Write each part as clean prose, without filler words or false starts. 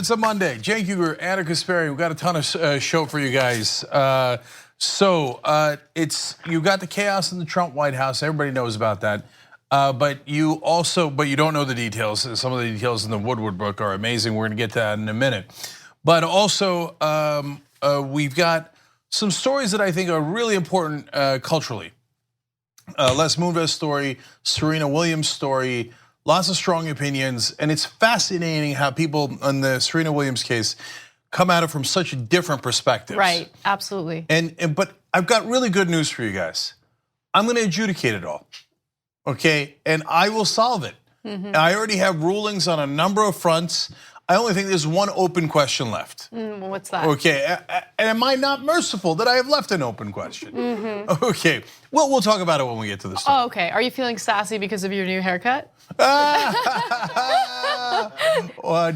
It's a Monday. Cenk Uygur, Anna Kasparian. We've got a ton of show for you guys. You got the chaos in the Trump White House. Everybody knows about that. But you don't know the details. Some of the details in the Woodward book are amazing. We're going to get to that in a minute. But also, we've got some stories that I think are really important culturally. Les Moonves story, Serena Williams story, lots of strong opinions, and it's fascinating how people in the Serena Williams case come at it from such different perspectives. Right, absolutely. But I've got really good news for you guys. I'm going to adjudicate it all, okay? And I will solve it. And I already have rulings on a number of fronts. I only think there's one open question left. What's that? Okay, and am I not merciful that I have left an open question? Okay, well, we'll talk about it when we get to the story. Oh, okay. Are you feeling sassy because of your new haircut? Did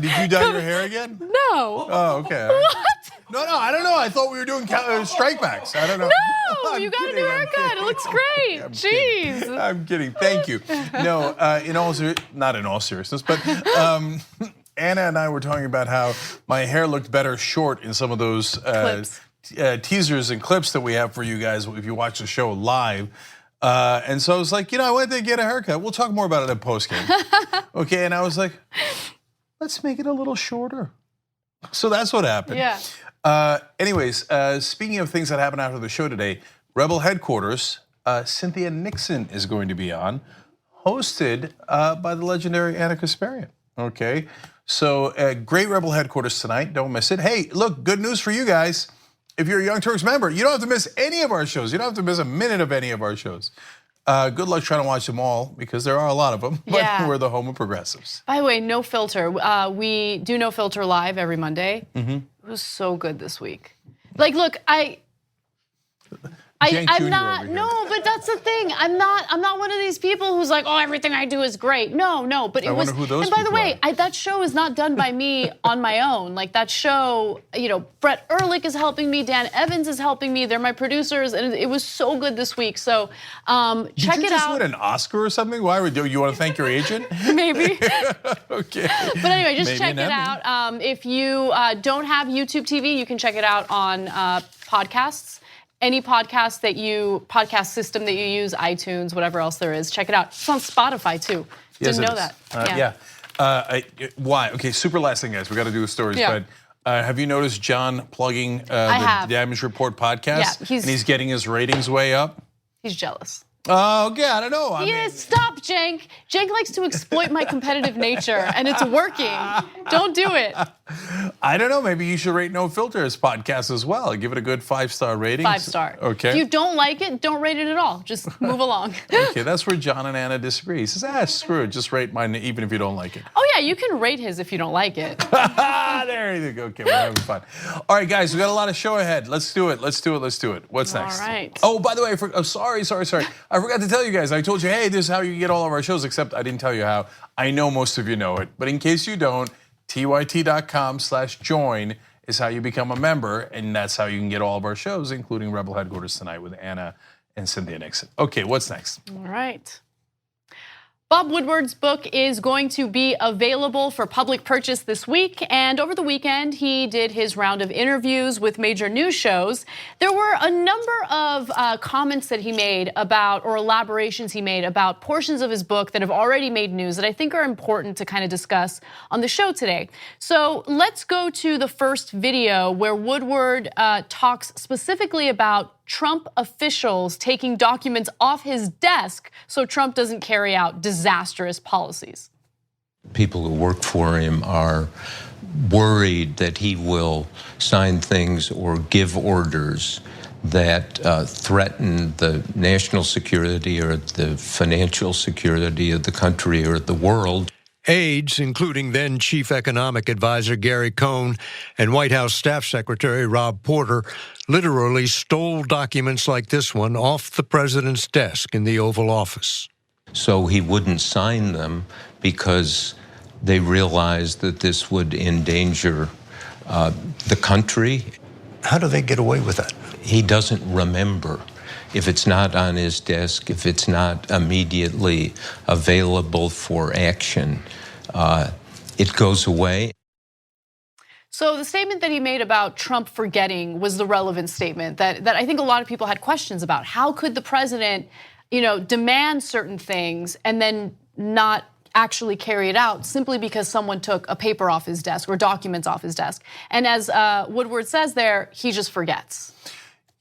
you dye your hair again? No. Oh, okay. What? No, I don't know. I thought we were doing strikebacks. I don't know. No, you got a new haircut. It looks great. Jeez. I'm kidding. Thank you. No, not in all seriousness, but Anna and I were talking about how my hair looked better short in some of those teasers and clips that we have for you guys if you watch the show live. And so I was like, I went to get a haircut. We'll talk more about it in post-game. Okay, and I was like, let's make it a little shorter. So that's what happened. Yeah. Anyways, speaking of things that happened after the show today, Rebel Headquarters, Cynthia Nixon is going to be on, hosted by the legendary Anna Kasparian. Okay, so great Rebel Headquarters tonight. Don't miss it. Hey, look, good news for you guys. If you're a Young Turks member, you don't have to miss any of our shows. You don't have to miss a minute of any of our shows. Good luck trying to watch them all because there are a lot of them, but we're the home of progressives. By the way, No Filter. We do No Filter live every Monday. It was so good this week. Like, look, I'm not, but that's the thing. I'm not one of these people who's like, oh, everything I do is great. No, but it was. Who those and by the people way, are. that show is not done by me on my own. Like that show, Brett Ehrlich is helping me, Dan Evans is helping me. They're my producers, and it was so good this week. So check it out. Did you just win an Oscar or something? Why would you want to thank your agent? Maybe. Okay. But anyway, just check it out. If you don't have YouTube TV, you can check it out on podcasts. Any podcast system that you use, iTunes, whatever else there is, check it out. It's on Spotify too. Yes, Didn't know that. Why? Okay, super last thing, guys. We got to do the stories. Yeah. But have you noticed John plugging the Damage Report podcast? Yeah, and he's getting his ratings way up. He's jealous. Oh, yeah, I don't know. Stop, Cenk. Cenk likes to exploit my competitive nature, and it's working. Don't do it. I don't know. Maybe you should rate No Filter's podcast as well. Give it a good 5-star rating. 5-star. Okay. If you don't like it, don't rate it at all. Just move along. Okay, that's where John and Anna disagree. He says, screw it. Just rate mine even if you don't like it. Oh, yeah, you can rate his if you don't like it. There you go. Okay, we're having fun. All right, guys, we got a lot of show ahead. Let's do it. What's next? All right. Oh, by the way, sorry. I forgot to tell you guys. I told you, hey, this is how you get all of our shows, except I didn't tell you how. I know most of you know it, but in case you don't, tyt.com/join is how you become a member, and that's how you can get all of our shows, including Rebel Headquarters tonight with Anna and Cynthia Nixon. Okay, what's next? All right. Bob Woodward's book is going to be available for public purchase this week, and over the weekend, he did his round of interviews with major news shows. There were a number of comments that he made about, or elaborations he made about portions of his book that have already made news that I think are important to kind of discuss on the show today. So let's go to the first video where Woodward talks specifically about Trump officials taking documents off his desk so Trump doesn't carry out disastrous policies. People who work for him are worried that he will sign things or give orders that threaten the national security or the financial security of the country or the world. Aides, including then Chief Economic Advisor Gary Cohn and White House Staff Secretary Rob Porter, literally stole documents like this one off the president's desk in the Oval Office. So he wouldn't sign them because they realized that this would endanger the country. How do they get away with that? He doesn't remember. If it's not on his desk, if it's not immediately available for action, it goes away. So the statement that he made about Trump forgetting was the relevant statement that I think a lot of people had questions about. How could the president, demand certain things and then not actually carry it out simply because someone took a paper off his desk or documents off his desk? And as Woodward says there, he just forgets.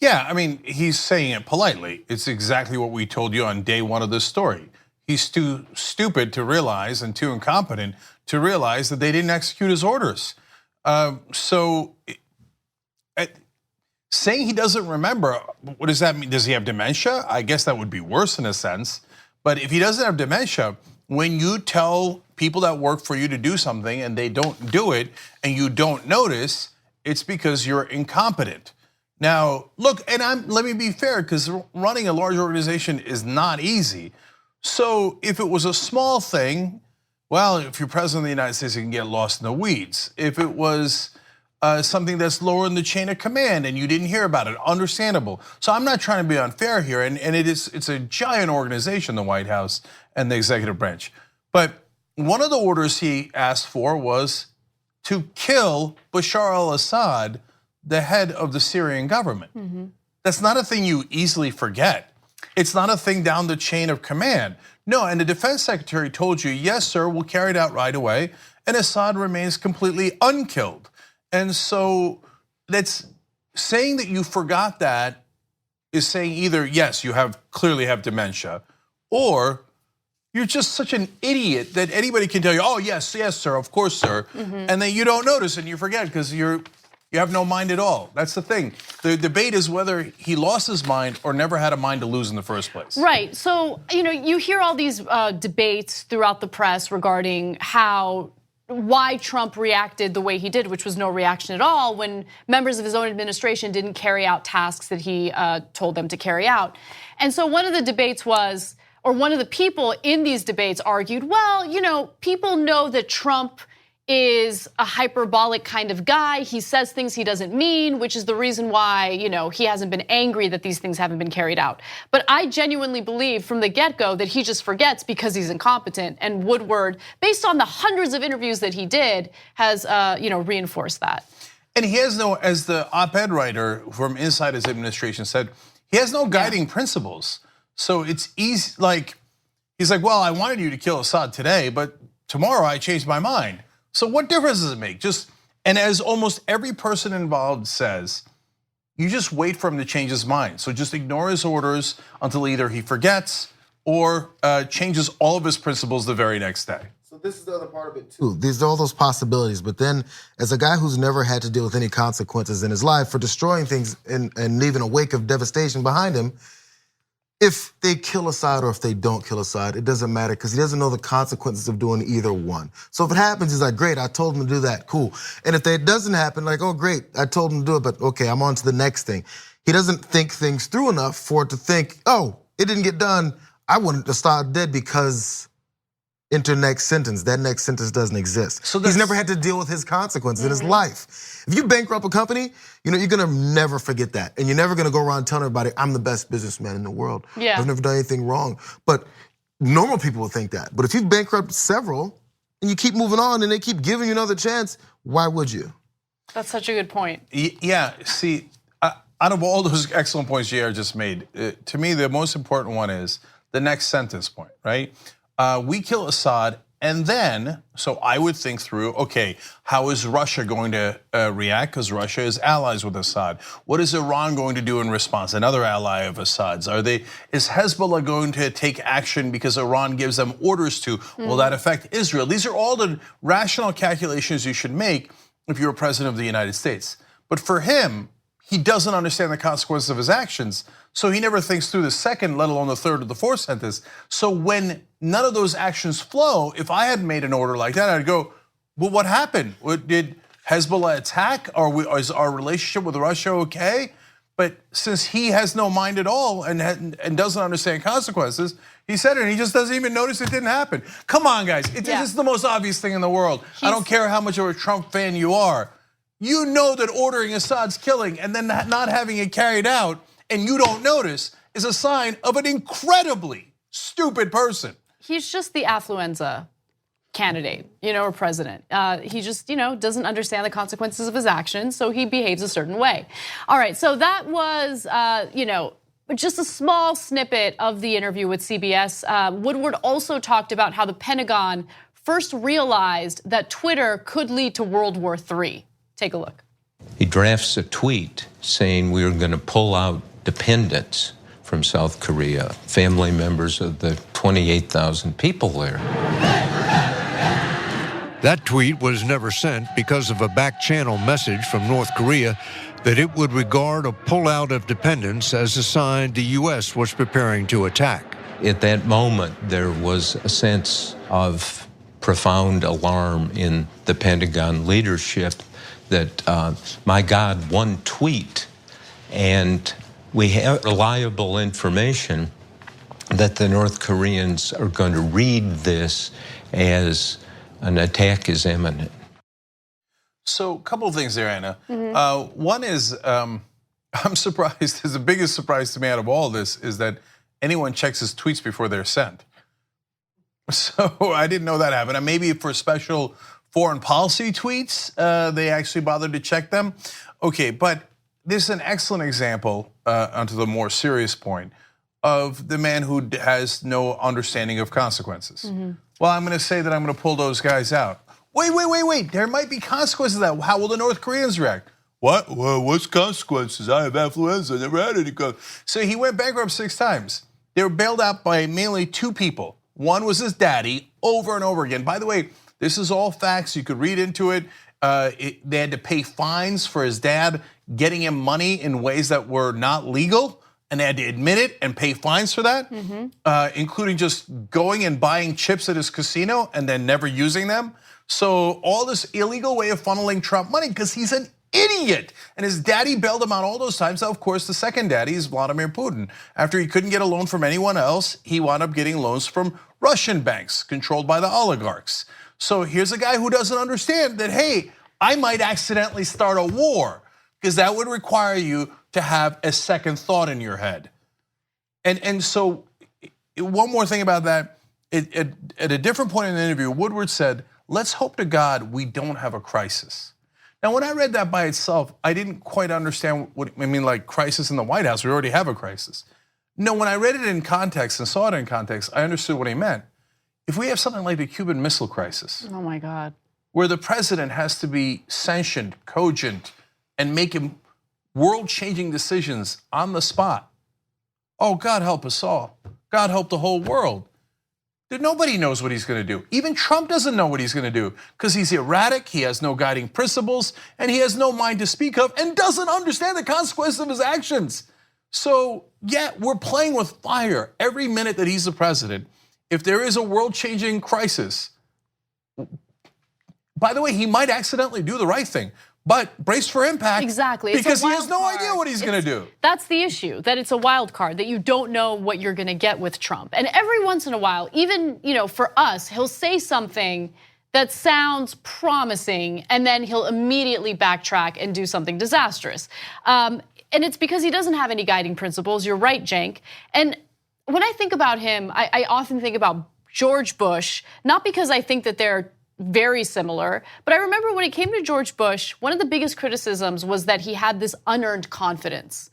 Yeah, I mean, he's saying it politely. It's exactly what we told you on day one of this story. He's too stupid to realize and too incompetent to realize that they didn't execute his orders. Saying he doesn't remember, what does that mean? Does he have dementia? I guess that would be worse in a sense. But if he doesn't have dementia, when you tell people that work for you to do something and they don't do it and you don't notice, it's because you're incompetent. Now, look, and let me be fair, because running a large organization is not easy. So if it was a small thing, well, if you're president of the United States, you can get lost in the weeds. If it was something that's lower in the chain of command and you didn't hear about it, understandable. So I'm not trying to be unfair here, and it's a giant organization, the White House and the executive branch. But one of the orders he asked for was to kill Bashar al-Assad, the head of the Syrian government. That's not a thing you easily forget. It's not a thing down the chain of command. No, and the defense secretary told you, yes, sir, we'll carry it out right away, and Assad remains completely unkilled. And so that's saying that you forgot that is saying either, yes, you clearly have dementia, or you're just such an idiot that anybody can tell you, oh, yes, sir, of course, sir, and then you don't notice and you forget because you have no mind at all. That's the thing. The debate is whether he lost his mind or never had a mind to lose in the first place. Right. So, you hear all these debates throughout the press regarding why Trump reacted the way he did, which was no reaction at all when members of his own administration didn't carry out tasks that he told them to carry out. And so one of the debates was, or one of the people in these debates argued, well, people know that Trump is a hyperbolic kind of guy. He says things he doesn't mean, which is the reason why, he hasn't been angry that these things haven't been carried out. But I genuinely believe from the get-go that he just forgets because he's incompetent. And Woodward, based on the hundreds of interviews that he did, has reinforced that. And he has no, as the op-ed writer from inside his administration said, he has no guiding principles. So it's easy, he's like, well, I wanted you to kill Assad today, but tomorrow I changed my mind. So what difference does it make? And as almost every person involved says, you just wait for him to change his mind. So just ignore his orders until either he forgets or changes all of his principles the very next day. So this is the other part of it too. These are all those possibilities. But then as a guy who's never had to deal with any consequences in his life for destroying things and leaving a wake of devastation behind him, if they kill Assad or if they don't kill Assad, it doesn't matter because he doesn't know the consequences of doing either one. So if it happens, he's like, great, I told him to do that, cool. And if it doesn't happen, like, oh, great, I told him to do it, but okay, I'm on to the next thing. He doesn't think things through enough for it to think, oh, it didn't get done, I wanted Assad dead because enter next sentence. That next sentence doesn't exist. So he's never had to deal with his consequences in his life. If you bankrupt a company, you're gonna never forget that. And you're never gonna go around telling everybody, I'm the best businessman in the world. Yeah. I've never done anything wrong. But normal people will think that. But if you've bankrupted several and you keep moving on and they keep giving you another chance, why would you? That's such a good point. Yeah, see, out of all those excellent points JR just made, to me, the most important one is the next sentence point, right? We kill Assad, and then, so I would think through, okay, how is Russia going to react? Because Russia is allies with Assad. What is Iran going to do in response? Another ally of Assad's. Is Hezbollah going to take action because Iran gives them orders to? Will that affect Israel? These are all the rational calculations you should make if you're president of the United States. But for him, he doesn't understand the consequences of his actions, so he never thinks through the second, let alone the third or the fourth sentence. So when none of those actions flow, if I had made an order like that, I'd go, well, what happened? Did Hezbollah attack? Is our relationship with Russia okay? But since he has no mind at all and doesn't understand consequences, he said it and he just doesn't even notice it didn't happen. Come on, guys, this is the most obvious thing in the world. I don't care how much of a Trump fan you are. You know that ordering Assad's killing and then not having it carried out and you don't notice is a sign of an incredibly stupid person. He's just the affluenza candidate, or president. He just, doesn't understand the consequences of his actions, so he behaves a certain way. All right, so that was, just a small snippet of the interview with CBS. Woodward also talked about how the Pentagon first realized that Twitter could lead to World War III. Take a look. He drafts a tweet saying we are going to pull out dependents from South Korea, family members of the 28,000 people there. That tweet was never sent because of a back-channel message from North Korea that it would regard a pullout of dependents as a sign the U.S. was preparing to attack. At that moment, there was a sense of profound alarm in the Pentagon leadership that, my God, one tweet, and we have reliable information that the North Koreans are going to read this as an attack is imminent. So a couple of things there, Anna. One is, I'm surprised, the biggest surprise to me out of all this is that anyone checks his tweets before they're sent. So I didn't know that happened. And maybe for special foreign policy tweets, they actually bothered to check them. Okay, but this is an excellent example, onto the more serious point, of the man who has no understanding of consequences. Well, I'm gonna say that I'm gonna pull those guys out. Wait, there might be consequences to that. How will the North Koreans react? What? Well, what's consequences? I have influenza, never had any. So he went bankrupt 6 times. They were bailed out by mainly 2 people. One was his daddy, over and over again. By the way, this is all facts, you could read into it. They had to pay fines for his dad getting him money in ways that were not legal, and they had to admit it and pay fines for that, including just going and buying chips at his casino and then never using them. So all this illegal way of funneling Trump money because he's an idiot. And his daddy bailed him out all those times. Now, of course, the second daddy is Vladimir Putin. After he couldn't get a loan from anyone else, he wound up getting loans from Russian banks controlled by the oligarchs. So here's a guy who doesn't understand that, hey, I might accidentally start a war because that would require you to have a second thought in your head. And so one more thing about that, at a different point in the interview, Woodward said, let's hope to God we don't have a crisis. Now, when I read that by itself, I didn't quite understand what I mean, like crisis in the White House, we already have a crisis. No, when I read it in context and saw it in context, I understood what he meant. If we have something like the Cuban Missile Crisis, oh my God, where the president has to be sentient, cogent, and making world-changing decisions on the spot. Oh, God help us all. God help the whole world. Nobody knows what he's gonna do. Even Trump doesn't know what he's gonna do because he's erratic, he has no guiding principles, and he has no mind to speak of and doesn't understand the consequences of his actions. So yeah, we're playing with fire every minute that he's the president. If there is a world-changing crisis, by the way, he might accidentally do the right thing, but brace for impact. Exactly. Because he has no idea what he's gonna do. That's the issue, that it's a wild card, that you don't know what you're gonna get with Trump. And every once in a while, even for us, he'll say something that sounds promising and then he'll immediately backtrack and do something disastrous. And it's because he doesn't have any guiding principles. You're right, Cenk. And when I think about him, I often think about George Bush, not because I think that they're very similar, but I remember when it came to George Bush, one of the biggest criticisms was that he had this unearned confidence.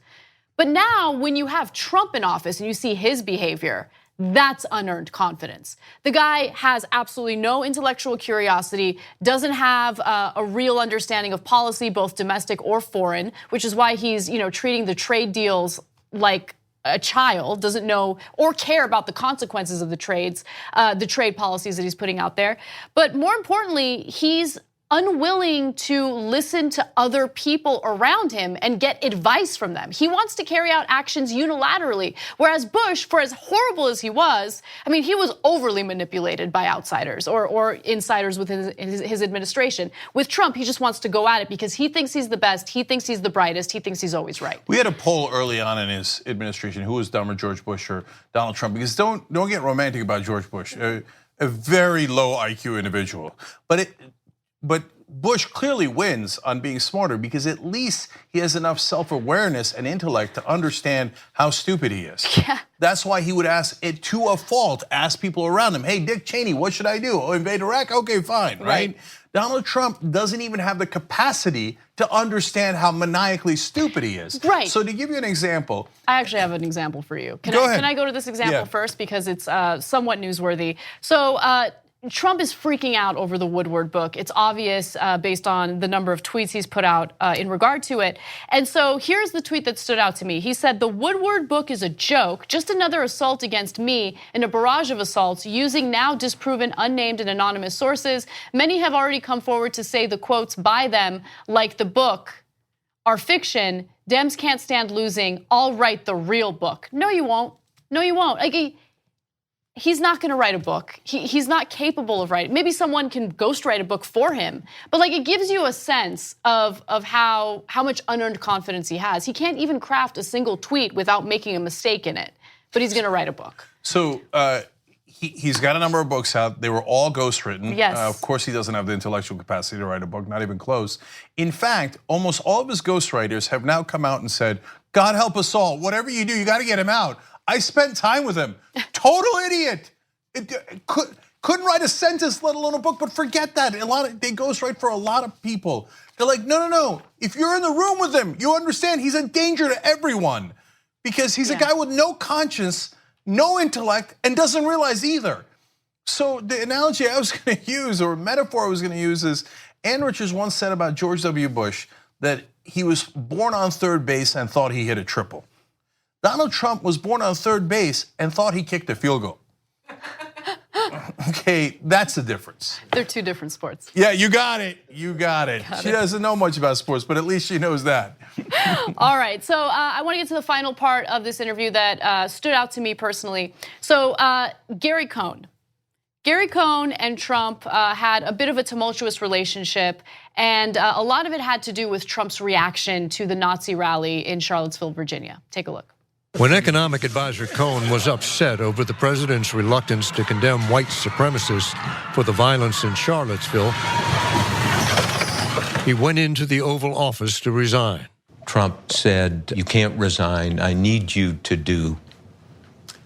But now when you have Trump in office and you see his behavior, that's unearned confidence. The guy has absolutely no intellectual curiosity, doesn't have a real understanding of policy, both domestic or foreign, which is why he's treating the trade deals like a child, doesn't know or care about the consequences of the trade policies that he's putting out there. But more importantly, he's unwilling to listen to other people around him and get advice from them. He wants to carry out actions unilaterally. Whereas Bush, for as horrible as he was, he was overly manipulated by outsiders or insiders within his administration. With Trump, he just wants to go at it because he thinks he's the best, he thinks he's the brightest, he thinks he's always right. We had a poll early on in his administration, who was dumber, George Bush or Donald Trump? Because don't get romantic about George Bush, a very low IQ individual. But Bush clearly wins on being smarter because at least he has enough self-awareness and intellect to understand how stupid he is. Yeah. That's why he would ask it to a fault, ask people around him, hey, Dick Cheney, what should I do? Oh, invade Iraq? Okay, fine, right? Donald Trump doesn't even have the capacity to understand how maniacally stupid he is. Right. So to give you an example. I actually have an example for you. Go ahead. Can I go to this example Yeah. first because it's somewhat newsworthy? So Trump is freaking out over the Woodward book. It's obvious based on the number of tweets he's put out in regard to it. And so here's the tweet that stood out to me. He said, the Woodward book is a joke, just another assault against me in a barrage of assaults using now disproven unnamed and anonymous sources. Many have already come forward to say the quotes by them, like the book, are fiction. Dems can't stand losing. I'll write the real book. No, you won't. No, you won't. Like, he's not going to write a book. He's not capable of writing. Maybe someone can ghostwrite a book for him. But like, it gives you a sense of how much unearned confidence he has. He can't even craft a single tweet without making a mistake in it. But he's going to write a book. So he's got a number of books out. They were all ghostwritten. Yes. Of course, he doesn't have the intellectual capacity to write a book, not even close. In fact, almost all of his ghostwriters have now come out and said, God help us all. Whatever you do, you got to get him out. I spent time with him. Total idiot. Couldn't write a sentence, let alone a book. But forget that. They ghostwrite for a lot of people. They're like, no. If you're in the room with him, you understand he's a danger to everyone because he's a guy with no conscience, no intellect, and doesn't realize either. So the analogy I was going to use, or metaphor I was going to use, is Ann Richards once said about George W. Bush that he was born on third base and thought he hit a triple. Donald Trump was born on third base and thought he kicked a field goal. Okay, that's the difference. They're two different sports. Yeah, you got it. She doesn't know much about sports, but at least she knows that. All right, so I want to get to the final part of this interview that stood out to me personally. So Gary Cohn. Gary Cohn and Trump had a bit of a tumultuous relationship, and a lot of it had to do with Trump's reaction to the Nazi rally in Charlottesville, Virginia. Take a look. When economic advisor Cohn was upset over the president's reluctance to condemn white supremacists for the violence in Charlottesville, he went into the Oval Office to resign. Trump said, you can't resign. I need you to do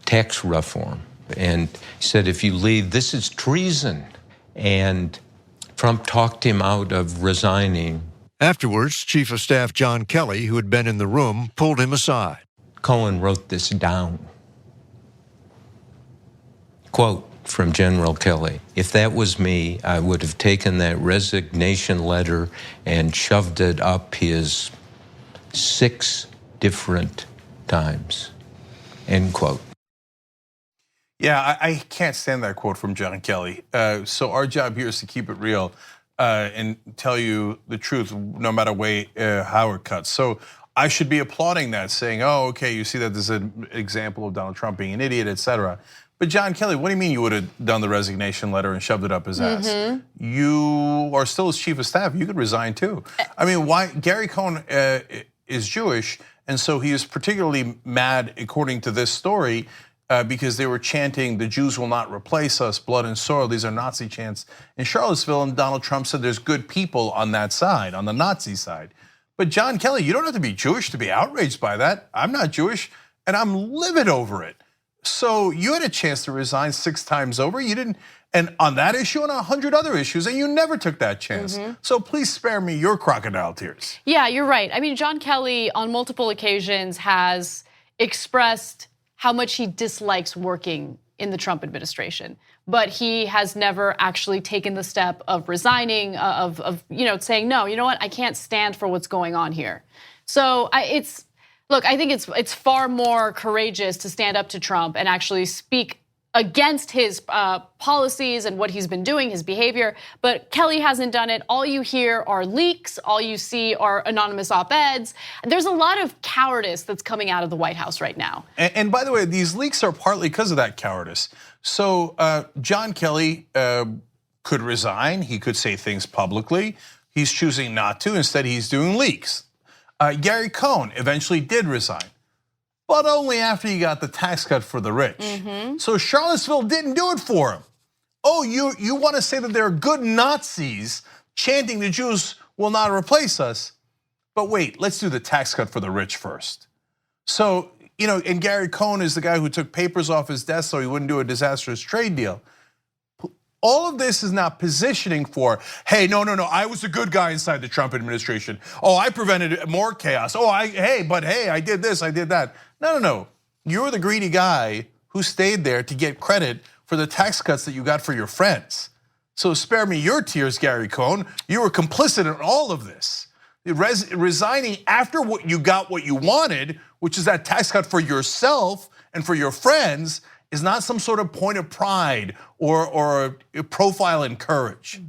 tax reform. And he said, if you leave, this is treason. And Trump talked him out of resigning. Afterwards, Chief of Staff John Kelly, who had been in the room, pulled him aside. Cohen wrote this down. Quote from General Kelly, if that was me, I would have taken that resignation letter and shoved it up his 6 different times, end quote. Yeah, I can't stand that quote from John Kelly. So our job here is to keep it real and tell you the truth no matter how it cuts. So I should be applauding that, saying, oh, okay, you see that there's an example of Donald Trump being an idiot, et cetera. But John Kelly, what do you mean you would have done the resignation letter and shoved it up his ass? You are still his chief of staff. You could resign too. I mean, why? Gary Cohn is Jewish, and so he is particularly mad, according to this story, because they were chanting, the Jews will not replace us, blood and soil. These are Nazi chants in Charlottesville, and Donald Trump said there's good people on that side, on the Nazi side. But John Kelly, you don't have to be Jewish to be outraged by that. I'm not Jewish, and I'm livid over it. So you had a chance to resign 6 times over. You didn't, and on that issue and 100 other issues, and you never took that chance. So please spare me your crocodile tears. Yeah, you're right. I mean, John Kelly on multiple occasions has expressed how much he dislikes working in the Trump administration, but he has never actually taken the step of resigning, of saying, no, you know what, I can't stand for what's going on here. So look, I think it's far more courageous to stand up to Trump and actually speak against his policies and what he's been doing, his behavior, but Kelly hasn't done it. All you hear are leaks, all you see are anonymous op-eds. There's a lot of cowardice that's coming out of the White House right now. And by the way, these leaks are partly because of that cowardice. So John Kelly could resign, he could say things publicly. He's choosing not to, instead he's doing leaks. Gary Cohn eventually did resign, but only after he got the tax cut for the rich. So Charlottesville didn't do it for him. Oh, you want to say that there are good Nazis chanting the Jews will not replace us. But wait, let's do the tax cut for the rich first. So, and Gary Cohn is the guy who took papers off his desk so he wouldn't do a disastrous trade deal. All of this is not positioning for, hey, no, I was a good guy inside the Trump administration. Oh, I prevented more chaos. Oh, I did this, I did that. No. You're the greedy guy who stayed there to get credit for the tax cuts that you got for your friends. So spare me your tears, Gary Cohn. You were complicit in all of this. Resigning after what you wanted, which is that tax cut for yourself and for your friends, is not some sort of point of pride or a profile in courage.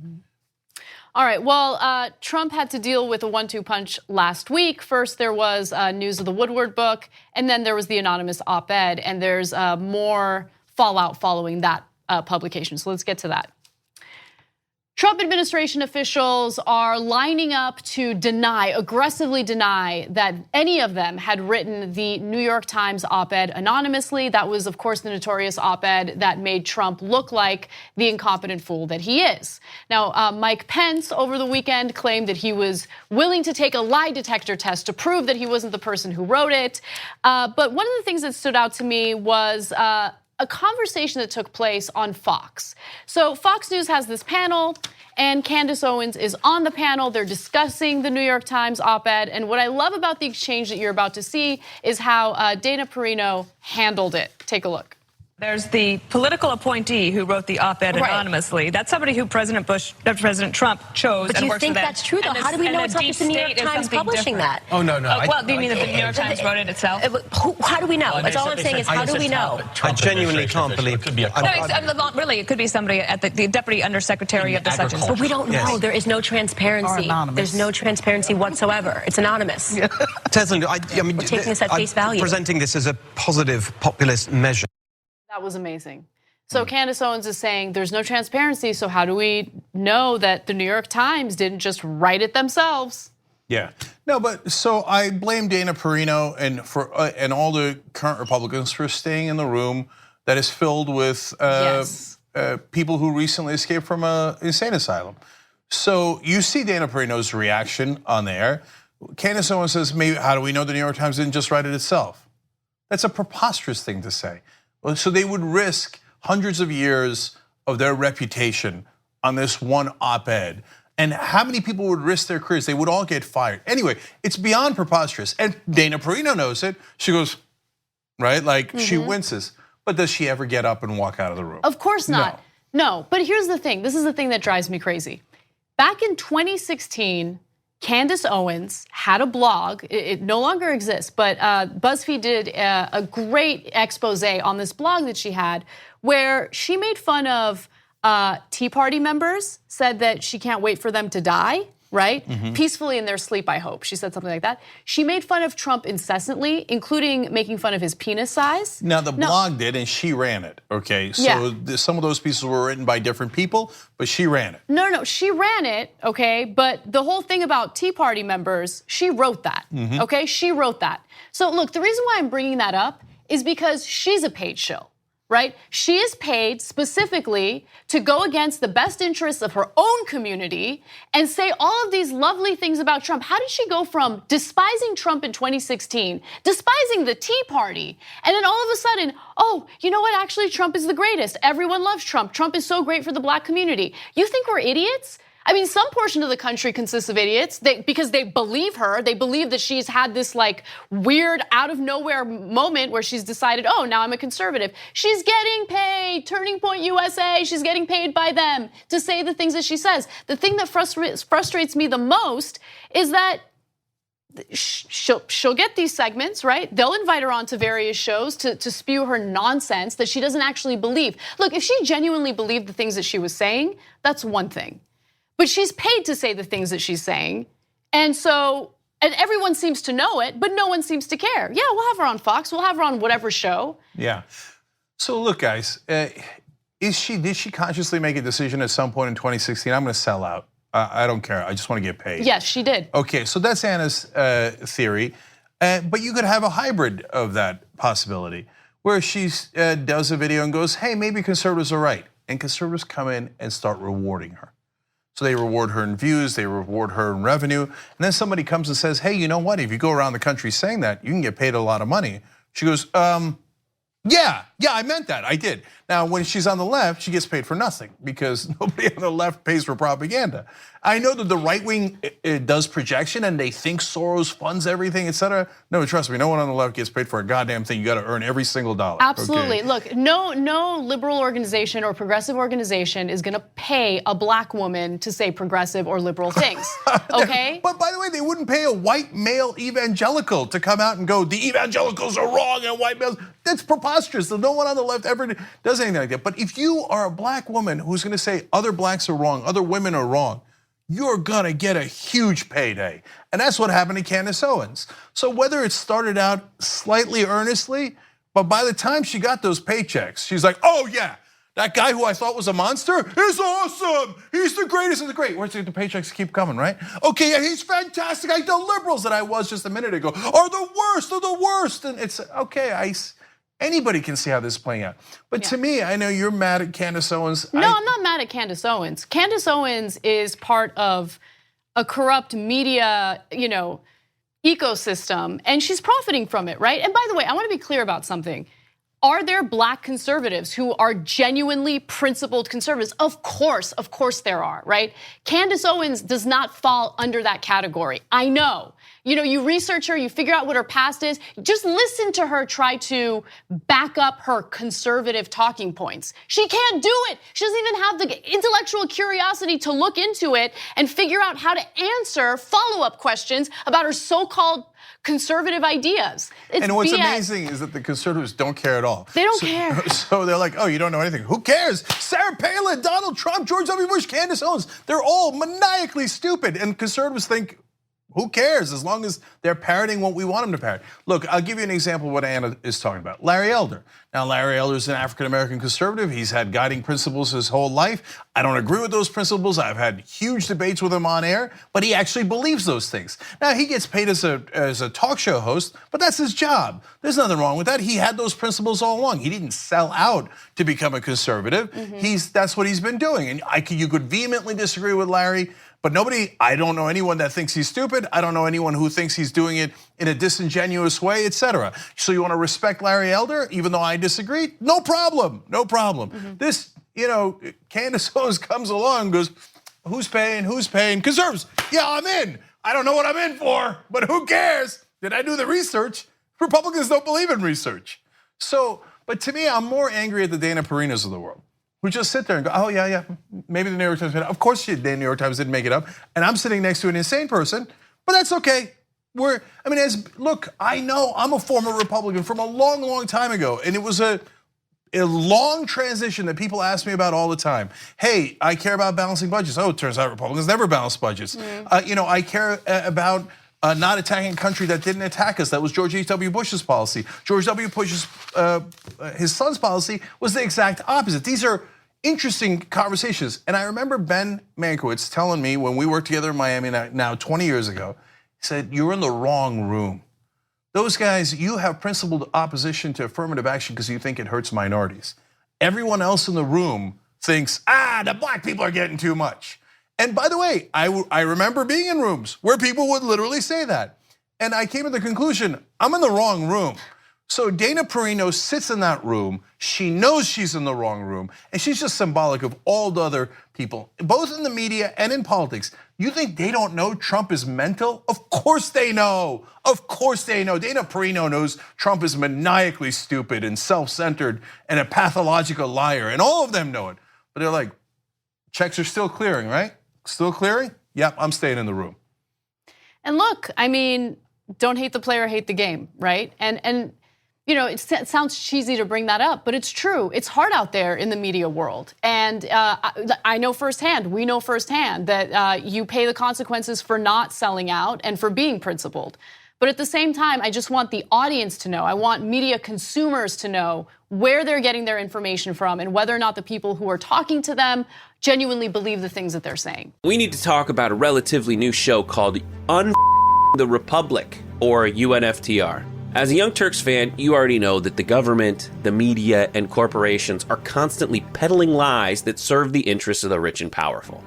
All right, well, Trump had to deal with a 1-2 punch last week. First, there was news of the Woodward book, and then there was the anonymous op-ed, and there's more fallout following that publication. So let's get to that. Trump administration officials are lining up to aggressively deny that any of them had written the New York Times op-ed anonymously. That was, of course, the notorious op-ed that made Trump look like the incompetent fool that he is. Now, Mike Pence over the weekend claimed that he was willing to take a lie detector test to prove that he wasn't the person who wrote it. But one of the things that stood out to me was a conversation that took place on Fox. So Fox News has this panel, and Candace Owens is on the panel. They're discussing the New York Times op-ed, and what I love about the exchange that you're about to see is how Dana Perino handled it. Take a look. There's the political appointee who wrote the op-ed anonymously. That's somebody who President Trump chose. But do you think that's true, though? How do we know it's not just the New York Times publishing that? Oh, no. Well, do you mean that the New York Times wrote it itself? How do we know? That's all I'm saying is, how do we know? I genuinely can't believe. Really, it could be somebody at the Deputy Undersecretary of the such and such. But we don't know. There is no transparency. There's no transparency whatsoever. It's anonymous. Tesla, We're taking this at face value. Presenting this as a positive populist measure. That was amazing. So Candace Owens is saying there's no transparency, so how do we know that the New York Times didn't just write it themselves? Yeah, no, but so I blame Dana Perino and all the current Republicans for staying in the room that is filled with people who recently escaped from an insane asylum. So you see Dana Perino's reaction on there. Candace Owens says, maybe how do we know the New York Times didn't just write it itself? That's a preposterous thing to say. So they would risk hundreds of years of their reputation on this one op-ed. And how many people would risk their careers? They would all get fired. Anyway, it's beyond preposterous. And Dana Perino knows it. She goes, right? Like she winces. But does she ever get up and walk out of the room? Of course not. No, but here's the thing. This is the thing that drives me crazy. Back in 2016, Candace Owens had a blog. It no longer exists, but BuzzFeed did a great expose on this blog that she had where she made fun of Tea Party members, said that she can't wait for them to die, right? Peacefully in their sleep, I hope. She said something like that. She made fun of Trump incessantly, including making fun of his penis size. Now the blog did, and she ran it, okay? So some of those pieces were written by different people, but she ran it. No, she ran it, okay? But the whole thing about Tea Party members, she wrote that, okay? She wrote that. So look, the reason why I'm bringing that up is because she's a paid shill. Right? She is paid specifically to go against the best interests of her own community and say all of these lovely things about Trump. How did she go from despising Trump in 2016, despising the Tea Party, and then all of a sudden, oh, you know what? Actually, Trump is the greatest. Everyone loves Trump. Trump is so great for the black community. You think we're idiots? I mean, some portion of the country consists of idiots because they believe her. They believe that she's had this like weird out of nowhere moment where she's decided, oh, now I'm a conservative. She's getting paid, Turning Point USA, she's getting paid by them to say the things that she says. The thing that frustrates me the most is that she'll get these segments, right? They'll invite her onto various shows to spew her nonsense that she doesn't actually believe. Look, if she genuinely believed the things that she was saying, that's one thing. But she's paid to say the things that she's saying. And everyone seems to know it, but no one seems to care. Yeah, we'll have her on Fox. We'll have her on whatever show. Yeah. So look, guys, did she consciously make a decision at some point in 2016? I'm gonna sell out. I don't care. I just wanna get paid. Yes, she did. Okay, so that's Anna's theory. But you could have a hybrid of that possibility where she does a video and goes, hey, maybe conservatives are right. And conservatives come in and start rewarding her. So they reward her in views, they reward her in revenue. And then somebody comes and says, hey, you know what? If you go around the country saying that, you can get paid a lot of money. She goes, yeah, I meant that, I did. Now, when she's on the left, she gets paid for nothing because nobody on the left pays for propaganda. I know that the right wing does projection and they think Soros funds everything, etc. No, trust me, no one on the left gets paid for a goddamn thing. You got to earn every single dollar. Absolutely. Okay? Look, no liberal organization or progressive organization is going to pay a black woman to say progressive or liberal things. Okay? But by the way, they wouldn't pay a white male evangelical to come out and go, the evangelicals are wrong and white males. That's preposterous. No one on the left ever does anything like that. But if you are a black woman who's going to say other blacks are wrong, other women are wrong, you're gonna get a huge payday. And that's what happened to Candace Owens. So whether it started out slightly earnestly, but by the time she got those paychecks, she's like, oh yeah, that guy who I thought was a monster is awesome. He's the greatest of the great. Where's the paychecks keep coming, right? Okay, yeah, he's fantastic. The liberals that I was just a minute ago are the worst. And it's okay, anybody can see how this is playing out. But to me, I know you're mad at Candace Owens. No, I'm not mad at Candace Owens. Candace Owens is part of a corrupt media, ecosystem, and she's profiting from it, right? And by the way, I want to be clear about something. Are there black conservatives who are genuinely principled conservatives? Of course there are, right? Candace Owens does not fall under that category. I know. You research her, you figure out what her past is. Just listen to her try to back up her conservative talking points. She can't do it. She doesn't even have the intellectual curiosity to look into it and figure out how to answer follow-up questions about her so-called conservative ideas. And what's amazing is that the conservatives don't care at all. They don't care. So they're like, oh, you don't know anything. Who cares? Sarah Palin, Donald Trump, George W. Bush, Candace Owens. They're all maniacally stupid. And conservatives think, who cares as long as they're parroting what we want them to parrot? Look, I'll give you an example of what Anna is talking about. Larry Elder. Now, Larry Elder is an African-American conservative. He's had guiding principles his whole life. I don't agree with those principles. I've had huge debates with him on air, but he actually believes those things. Now, he gets paid as a talk show host, but that's his job. There's nothing wrong with that. He had those principles all along. He didn't sell out to become a conservative. That's what he's been doing. And you could vehemently disagree with Larry, but I don't know anyone that thinks he's stupid. I don't know anyone who thinks he's doing it in a disingenuous way, etc. So you want to respect Larry Elder, even though I disagree? No problem. This, Candace Owens comes along and goes, who's paying? Conservatives, yeah, I'm in. I don't know what I'm in for, but who cares? Did I do the research? Republicans don't believe in research. But to me, I'm more angry at the Dana Perinos of the world, who just sit there and go, oh yeah, maybe the New York Times made it up. Of course the New York Times didn't make it up. And I'm sitting next to an insane person, but that's okay. Look, I know I'm a former Republican from a long, long time ago. And it was a long transition that people ask me about all the time. Hey, I care about balancing budgets. Oh, it turns out Republicans never balance budgets. I care about not attacking a country that didn't attack us. That was George H.W. Bush's policy. George W. Bush's, his son's policy was the exact opposite. These are interesting conversations. And I remember Ben Mankiewicz telling me when we worked together in Miami now 20 years ago, he said, you're in the wrong room. Those guys, you have principled opposition to affirmative action because you think it hurts minorities. Everyone else in the room thinks, the black people are getting too much. And by the way, I remember being in rooms where people would literally say that. And I came to the conclusion, I'm in the wrong room. So Dana Perino sits in that room. She knows she's in the wrong room. And she's just symbolic of all the other people, both in the media and in politics. You think they don't know Trump is mental? Of course they know. Dana Perino knows Trump is maniacally stupid and self-centered and a pathological liar. And all of them know it. But they're like, checks are still clearing, right? Still clearing? Yep, I'm staying in the room. And look, don't hate the player, hate the game, right? And it sounds cheesy to bring that up, but it's true. It's hard out there in the media world. And I know firsthand, we know firsthand that you pay the consequences for not selling out and for being principled. But at the same time, I just want the audience to know, I want media consumers to know where they're getting their information from and whether or not the people who are talking to them genuinely believe the things that they're saying. We need to talk about a relatively new show called the Republic, or UNFTR. As a Young Turks fan, you already know that the government, the media, and corporations are constantly peddling lies that serve the interests of the rich and powerful.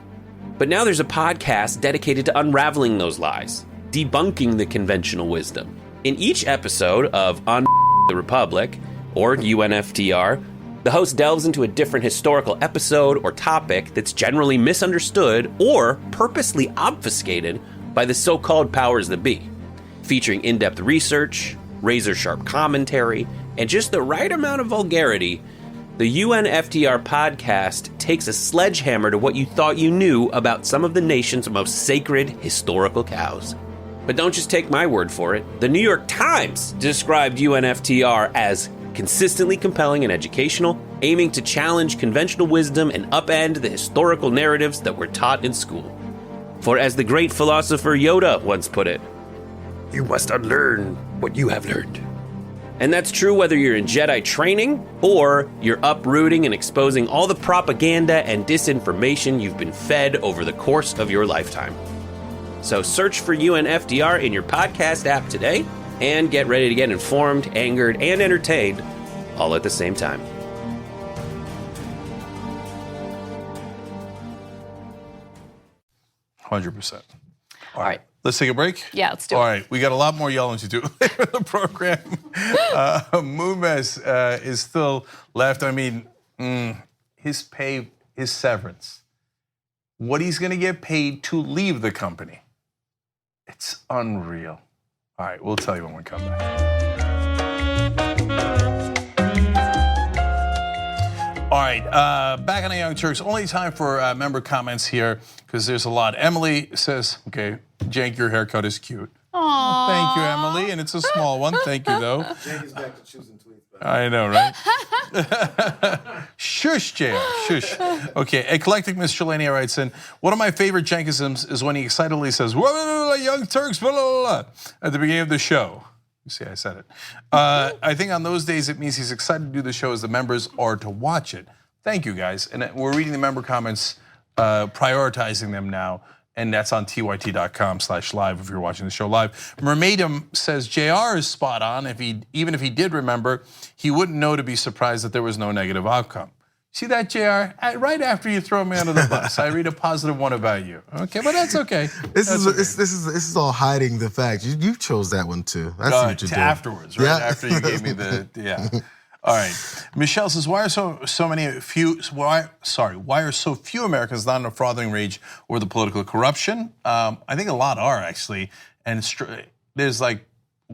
But now there's a podcast dedicated to unraveling those lies, debunking the conventional wisdom. In each episode of On the Republic, or UNFTR, the host delves into a different historical episode or topic that's generally misunderstood or purposely obfuscated by the so-called powers that be, featuring in-depth research, razor-sharp commentary, and just the right amount of vulgarity. The UNFTR podcast takes a sledgehammer to what you thought you knew about some of the nation's most sacred historical cows. But don't just take my word for it. The New York Times described UNFTR as consistently compelling and educational, aiming to challenge conventional wisdom and upend the historical narratives that were taught in school. For as the great philosopher Yoda once put it, "You must unlearn what you have learned." And that's true whether you're in Jedi training or you're uprooting and exposing all the propaganda and disinformation you've been fed over the course of your lifetime. So search for UNFTR in your podcast app today and get ready to get informed, angered, and entertained all at the same time. %100. All right. Let's take a break? Yeah, let's do All it. right, we got a lot more yelling to do later in the program. Moonves is still left. I mean, his pay, his severance, what he's going to get paid to leave the company. It's unreal. All right, we'll tell you when we come back. All right, back on the Young Turks. Only time for member comments here because there's a lot. Emily says, okay, Cenk, your haircut is cute. Aww. Thank you, Emily, and it's a small one. Thank you, though. Cenk is back to choosing tweets. I know, right? Shush, JR, shush. Okay, Eclectic Miss Shalania writes in, one of my favorite Cenkisms is when he excitedly says, blah, blah, blah, Young Turks, blah, blah, blah, at the beginning of the show. You see, I said it. I think on those days, it means he's excited to do the show as the members are to watch it. Thank you, guys. And we're reading the member comments, prioritizing them now. And that's on tyt.com/live if you're watching the show live. Mermaidum says JR is spot on. Even if he did remember, he wouldn't know to be surprised that there was no negative outcome. See that, JR? Right after you throw me under the bus, I read a positive one about you. Okay, but that's okay. This is all hiding the fact. You chose that one too. That's what you're doing. Afterwards, right? Yeah. After you gave me the All right. Michelle says, why are so few Americans not in a frothing rage over the political corruption? I think a lot are, actually. And there's like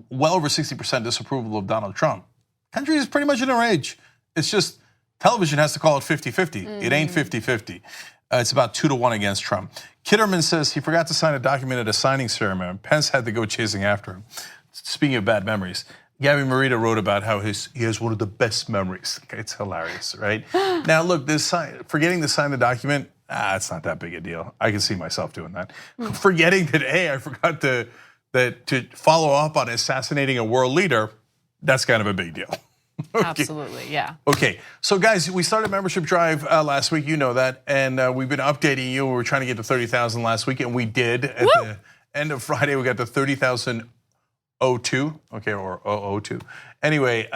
well over 60% disapproval of Donald Trump. Country is pretty much in a rage. It's just television has to call it 50-50. It ain't 50-50. It's about 2-1 against Trump. Kitterman says he forgot to sign a document at a signing ceremony. Pence had to go chasing after him. Speaking of bad memories, Gabby Marita wrote about how he has one of the best memories. Okay, it's hilarious, right? Now, look, forgetting to sign the document, it's not that big a deal. I can see myself doing that. Forgetting that, hey, I forgot to follow up on assassinating a world leader, that's kind of a big deal. Okay. Absolutely, yeah. Okay, so guys, we started a membership drive last week, you know that, and we've been updating you. We were trying to get to 30,000 last week, and we did. At the end of Friday, we got to 30,002, okay, or 002. Anyway,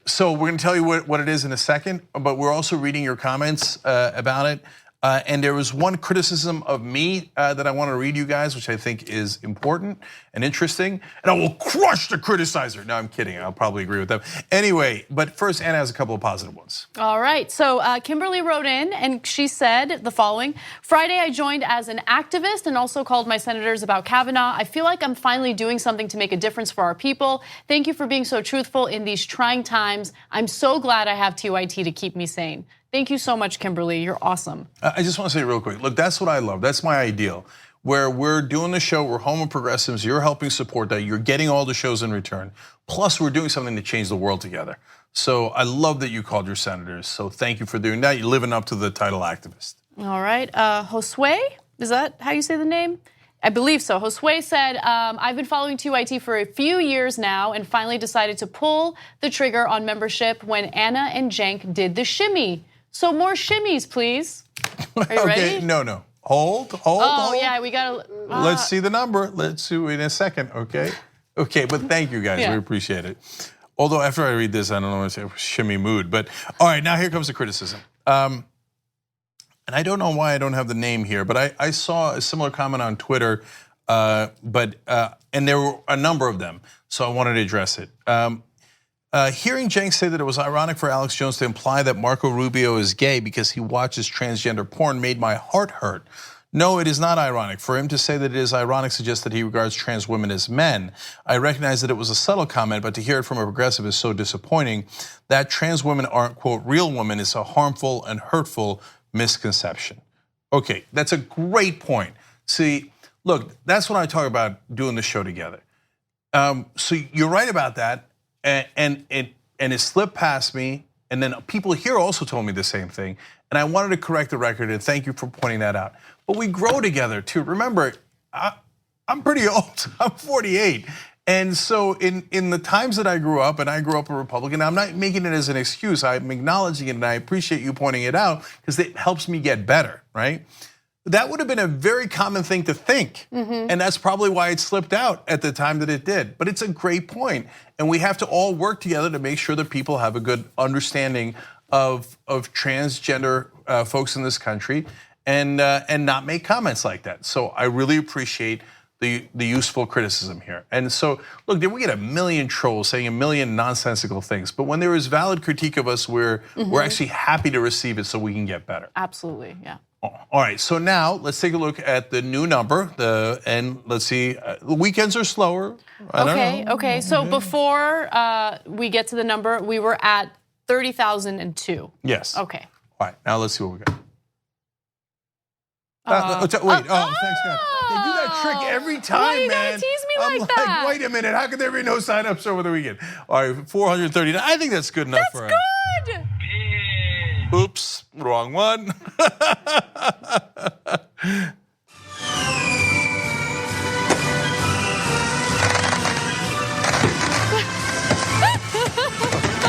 so we're gonna tell you what it is in a second, but we're also reading your comments about it. And there was one criticism of me that I want to read you guys, which I think is important and interesting. And I will crush the criticizer. No, I'm kidding. I'll probably agree with them. Anyway, but first, Anna has a couple of positive ones. All right. So Kimberly wrote in and she said the following. Friday, I joined as an activist and also called my senators about Kavanaugh. I feel like I'm finally doing something to make a difference for our people. Thank you for being so truthful in these trying times. I'm so glad I have TYT to keep me sane. Thank you so much, Kimberly. You're awesome. I just want to say real quick, look, that's what I love. That's my ideal. Where we're doing the show, we're home of progressives, you're helping support that, you're getting all the shows in return. Plus, we're doing something to change the world together. So I love that you called your senators. So thank you for doing that. You're living up to the title activist. All right, Josue, is that how you say the name? I believe so. Josue said, I've been following TYT for a few years now and finally decided to pull the trigger on membership when Anna and Cenk did the shimmy. So more shimmies, please. Are you ready? Okay, no. Hold. Yeah, we gotta. Let's see the number. Let's see in a second, okay? Okay, but thank you guys, we appreciate it. Although after I read this, I don't know what to say, shimmy mood. But all right, now here comes the criticism. and I don't know why I don't have the name here, but I saw a similar comment on Twitter, and there were a number of them, so I wanted to address it. Hearing Jenks say that it was ironic for Alex Jones to imply that Marco Rubio is gay because he watches transgender porn made my heart hurt. No, it is not ironic. For him to say that it is ironic suggests that he regards trans women as men. I recognize that it was a subtle comment, but to hear it from a progressive is so disappointing. That trans women aren't, quote, real women is a harmful and hurtful misconception. Okay, that's a great point. See, look, that's what I talk about doing the show together. So you're right about that, and it slipped past me, and then people here also told me the same thing, and I wanted to correct the record, and thank you for pointing that out. But we grow together too. Remember, I'm pretty old, I'm 48. And so in the times that I grew up, and I grew up a Republican, I'm not making it as an excuse, I'm acknowledging it, and I appreciate you pointing it out, because it helps me get better, right? That would have been a very common thing to think, and that's probably why it slipped out at the time that it did. But it's a great point, and we have to all work together to make sure that people have a good understanding of transgender folks in this country, and not make comments like that. So I really appreciate the useful criticism here. And so, look, we get a million trolls saying a million nonsensical things, but when there is valid critique of us, we're actually happy to receive it so we can get better. Absolutely, yeah. All right, so now let's take a look at the new number, and let's see, the weekends are slower. Okay, so before we get to the number, we were at 30,002. Yes. Okay. All right, now let's see what we got. Wait, thanks God. They do that trick every time, Why you man. gotta tease me I'm like that? Wait a minute, how could there be no signups over the weekend? All right, 439. I think that's good enough for us. That's good. Oops, wrong one.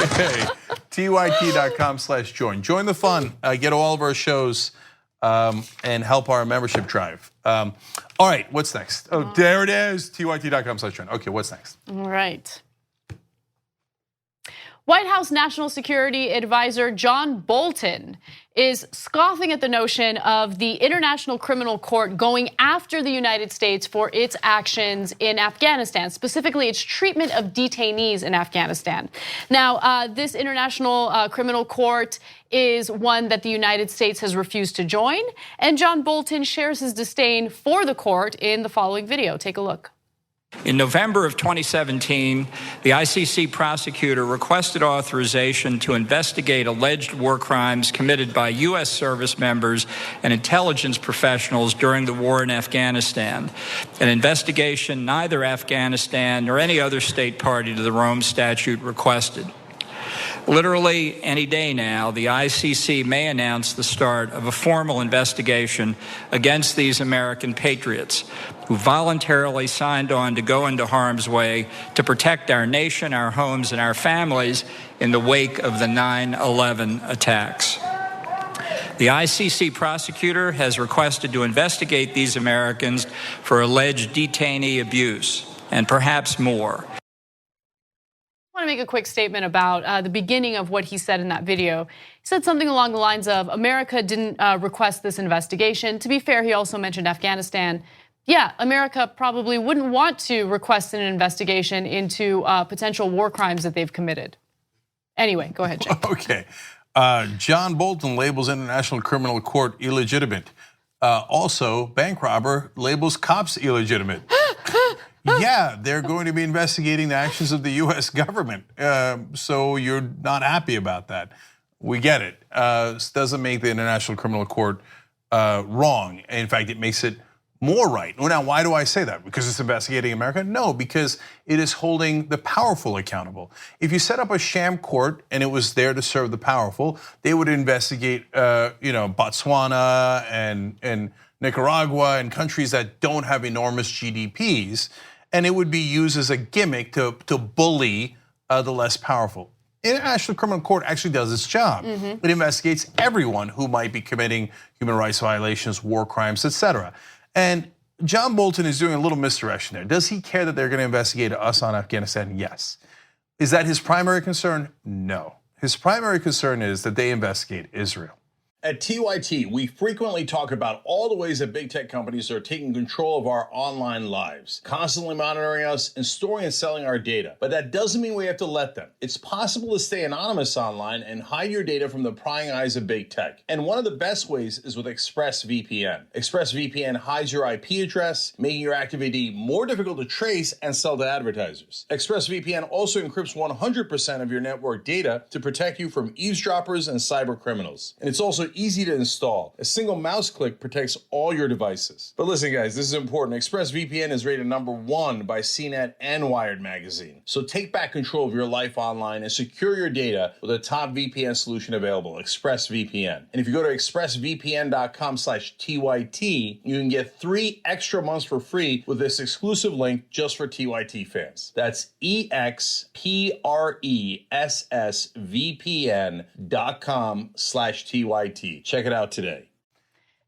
Okay, tyt.com/join. Join the fun. Get all of our shows and help our membership drive. All right, what's next? Oh, there it is. tyt.com/join. Okay, what's next? All right. White House National Security Advisor John Bolton is scoffing at the notion of the International Criminal Court going after the United States for its actions in Afghanistan, specifically its treatment of detainees in Afghanistan. Now, this International Criminal Court is one that the United States has refused to join, and John Bolton shares his disdain for the court in the following video. Take a look. In November of 2017, the ICC prosecutor requested authorization to investigate alleged war crimes committed by U.S. service members and intelligence professionals during the war in Afghanistan, an investigation neither Afghanistan nor any other state party to the Rome Statute requested. Literally any day now, the ICC may announce the start of a formal investigation against these American patriots who voluntarily signed on to go into harm's way to protect our nation, our homes, and our families in the wake of the 9/11 attacks. The ICC prosecutor has requested to investigate these Americans for alleged detainee abuse and perhaps more. I want to make a quick statement about the beginning of what he said in that video. He said something along the lines of America didn't request this investigation. To be fair, he also mentioned Afghanistan. Yeah, America probably wouldn't want to request an investigation into potential war crimes that they've committed. Anyway, go ahead, Jake. Okay, John Bolton labels International Criminal Court illegitimate. Also, bank robber labels cops illegitimate. Yeah, they're going to be investigating the actions of the US government. So you're not happy about that. We get it. This doesn't make the International Criminal Court wrong. In fact, it makes it more right. Now, why do I say that? Because it's investigating America? No, because it is holding the powerful accountable. If you set up a sham court and it was there to serve the powerful, they would investigate Botswana and Nicaragua and countries that don't have enormous GDPs, and it would be used as a gimmick to bully the less powerful. International Criminal Court actually does its job. It investigates everyone who might be committing human rights violations, war crimes, etc. And John Bolton is doing a little misdirection there. Does he care that they're going to investigate us on Afghanistan? Yes. Is that his primary concern? No. His primary concern is that they investigate Israel. At TYT, we frequently talk about all the ways that big tech companies are taking control of our online lives, constantly monitoring us and storing and selling our data. But that doesn't mean we have to let them. It's possible to stay anonymous online and hide your data from the prying eyes of big tech. And one of the best ways is with ExpressVPN. ExpressVPN hides your IP address, making your active ID more difficult to trace and sell to advertisers. ExpressVPN also encrypts 100% of your network data to protect you from eavesdroppers and cyber criminals. And it's also easy to install. A single mouse click protects all your devices. But listen, guys, this is important. ExpressVPN is rated #1 by CNET and Wired magazine. So take back control of your life online and secure your data with a top VPN solution available, ExpressVPN. And if you go to expressvpn.com/TYT, you can get 3 extra months for free with this exclusive link just for TYT fans. That's expressvpn.com/TYT. Check it out today.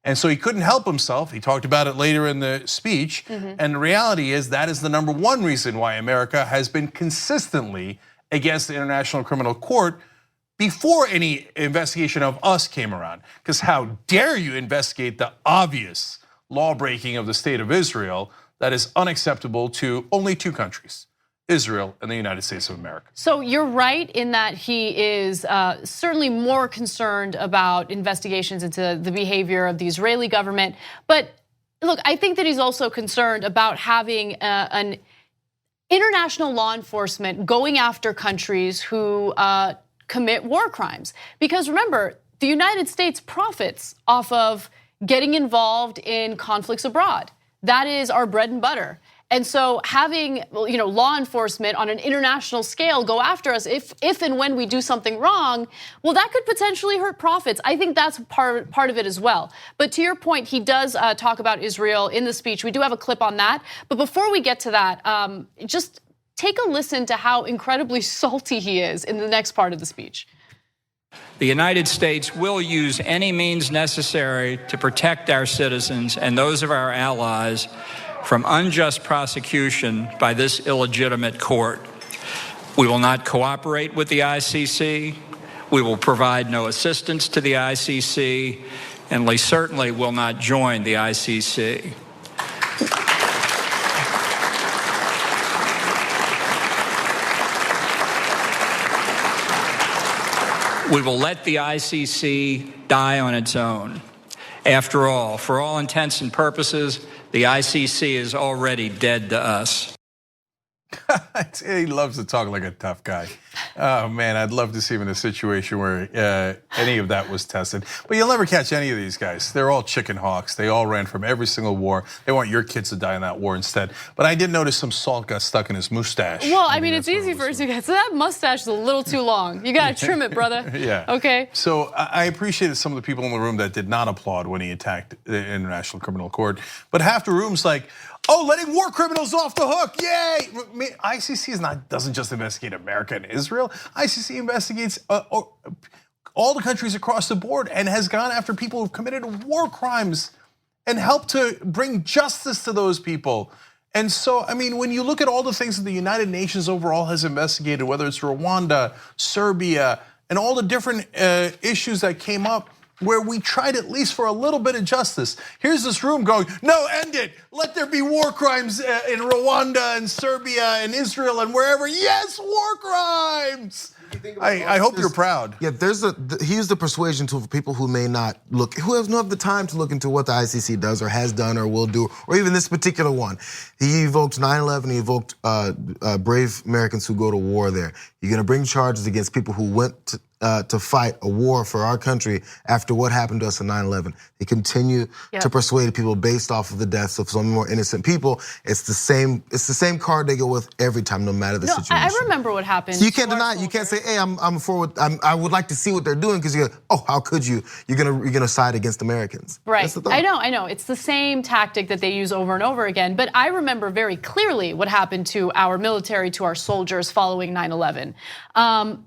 And so he couldn't help himself. He talked about it later in the speech. And the reality is that is the #1 reason why America has been consistently against the International Criminal Court before any investigation of us came around. Because how dare you investigate the obvious law breaking of the state of Israel that is unacceptable to only 2 countries, Israel and the United States of America. So you're right in that he is certainly more concerned about investigations into the behavior of the Israeli government. But look, I think that he's also concerned about having an international law enforcement going after countries who commit war crimes. Because remember, the United States profits off of getting involved in conflicts abroad. That is our bread and butter. And so having law enforcement on an international scale go after us if and when we do something wrong, well, that could potentially hurt profits. I think that's part of it as well. But to your point, he does talk about Israel in the speech. We do have a clip on that. But before we get to that, just take a listen to how incredibly salty he is in the next part of the speech. The United States will use any means necessary to protect our citizens and those of our allies from unjust prosecution by this illegitimate court. We will not cooperate with the ICC. We will provide no assistance to the ICC, and we certainly will not join the ICC. We will let the ICC die on its own. After all, for all intents and purposes, the ICC is already dead to us. He loves to talk like a tough guy. Oh man, I'd love to see him in a situation where any of that was tested. But you'll never catch any of these guys. They're all chicken hawks. They all ran from every single war. They want your kids to die in that war instead. But I did notice some salt got stuck in his mustache. Well, I mean, it's easy for us to get. So that mustache is a little too long. You got to trim it, brother. Yeah. Okay. So I appreciated some of the people in the room that did not applaud when he attacked the International Criminal Court. But half the room's like, oh, letting war criminals off the hook, yay! ICC doesn't just investigate America and Israel. ICC investigates all the countries across the board and has gone after people who've committed war crimes and helped to bring justice to those people. And so, I mean, when you look at all the things that the United Nations overall has investigated, whether it's Rwanda, Serbia, and all the different issues that came up, where we tried at least for a little bit of justice. Here's this room going, no, end it. Let there be war crimes in Rwanda and Serbia and Israel and wherever. Yes, war crimes. I hope you're proud. Yeah, he used the persuasion tool for people who may not look, who don't have the time to look into what the ICC does or has done or will do, or even this particular one. He evoked 9/11, he evoked brave Americans who go to war there. You're gonna bring charges against people who went to fight a war for our country after what happened to us in 9/11. They continue to persuade people based off of the deaths of some more innocent people. It's the same card they go with every time, no matter the situation. I remember what happened. So you can't deny it. You can't say, hey, I'm forward. I would like to see what they're doing, because you go, oh, how could you? You're gonna side against Americans. Right. That's the thought. I know. It's the same tactic that they use over and over again. But I remember very clearly what happened to our military, to our soldiers following 9/11.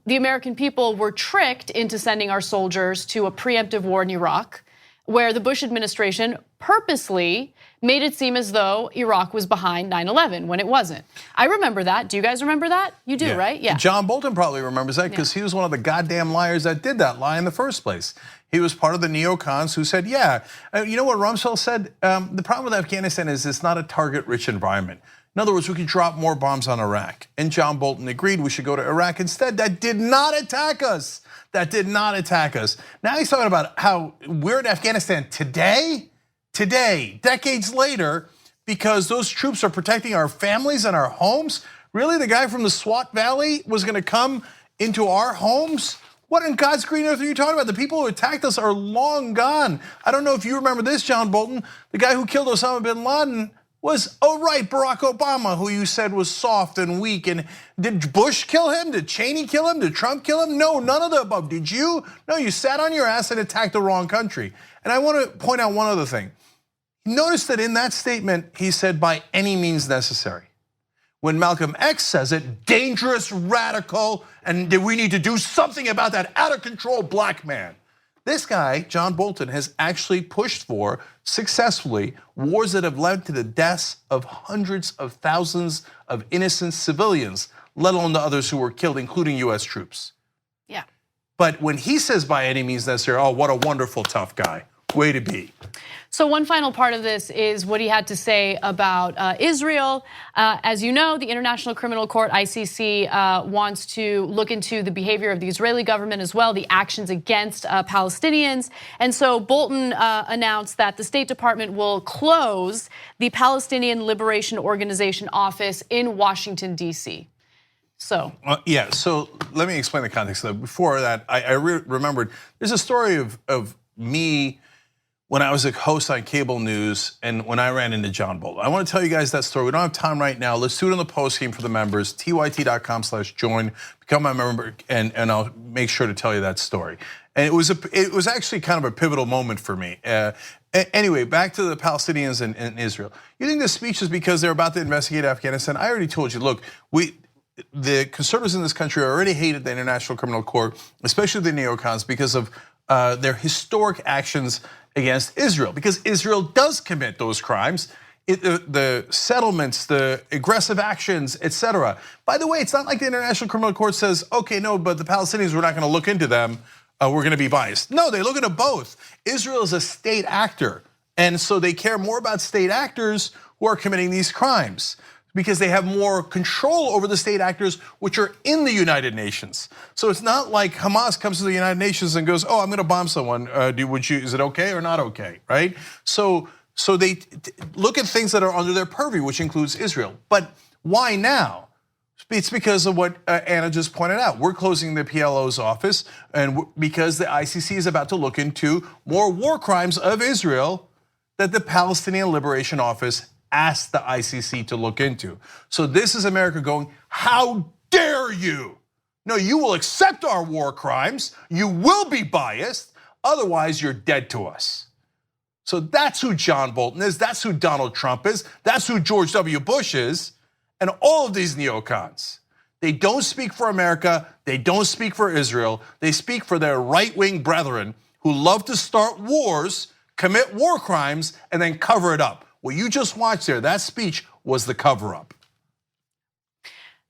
The American people were tricked into sending our soldiers to a preemptive war in Iraq. where the Bush administration purposely made it seem as though Iraq was behind 9/11 when it wasn't. I remember that. Do you guys remember that? You do, right? Yeah. John Bolton probably remembers that because he was one of the goddamn liars that did that lie in the first place. He was part of the neocons who said, yeah, you know what Rumsfeld said? The problem with Afghanistan is it's not a target-rich environment. In other words, we could drop more bombs on Iraq. And John Bolton agreed we should go to Iraq instead. That did not attack us. That did not attack us. Now he's talking about how we're in Afghanistan today, decades later, because those troops are protecting our families and our homes. Really, the guy from the Swat Valley was gonna come into our homes? What in God's green earth are you talking about? The people who attacked us are long gone. I don't know if you remember this, John Bolton. The guy who killed Osama bin Laden was, Barack Obama, who you said was soft and weak. And did Bush kill him? Did Cheney kill him? Did Trump kill him? No, none of the above. Did you? No, you sat on your ass and attacked the wrong country. And I want to point out one other thing. Notice that in that statement, he said by any means necessary. When Malcolm X says it, dangerous, radical, and we need to do something about that out of control black man. This guy, John Bolton, has actually pushed for, successfully, wars that have led to the deaths of hundreds of thousands of innocent civilians, let alone the others who were killed, including US troops. Yeah. But when he says by any means necessary, what a wonderful, tough guy. Way to be. So one final part of this is what he had to say about Israel. As you know, the International Criminal Court, ICC, wants to look into the behavior of the Israeli government as well, the actions against Palestinians. And so Bolton announced that the State Department will close the Palestinian Liberation Organization office in Washington, D.C. So let me explain the context. Before that, I remembered there's a story of me when I was a host on cable news and when I ran into John Bolton. I want to tell you guys that story. We don't have time right now. Let's do it on the post game for the members, tyt.com/join, become a member, and I'll make sure to tell you that story. And it was actually kind of a pivotal moment for me. Anyway, back to the Palestinians in Israel. You think this speech is because they're about to investigate Afghanistan? I already told you, look, the conservatives in this country already hated the International Criminal Court, especially the neocons, because of their historic actions against Israel, because Israel does commit those crimes, the settlements, the aggressive actions, etc. By the way, it's not like the International Criminal Court says, okay, no, but the Palestinians, we're not gonna look into them, we're gonna be biased. No, they look into both. Israel is a state actor, and so they care more about state actors who are committing these crimes, because they have more control over the state actors which are in the United Nations. So it's not like Hamas comes to the United Nations and goes, I'm gonna bomb someone, is it okay or not okay, right? So they look at things that are under their purview, which includes Israel. But why now? It's because of what Anna just pointed out. We're closing the PLO's office, and because the ICC is about to look into more war crimes of Israel that the Palestinian Liberation Office asked the ICC to look into. So this is America going, how dare you? No, you will accept our war crimes, you will be biased, otherwise you're dead to us. So that's who John Bolton is, that's who Donald Trump is, that's who George W. Bush is, and all of these neocons. They don't speak for America, they don't speak for Israel, they speak for their right-wing brethren who love to start wars, commit war crimes, and then cover it up. What you just watched there, that speech was the cover-up.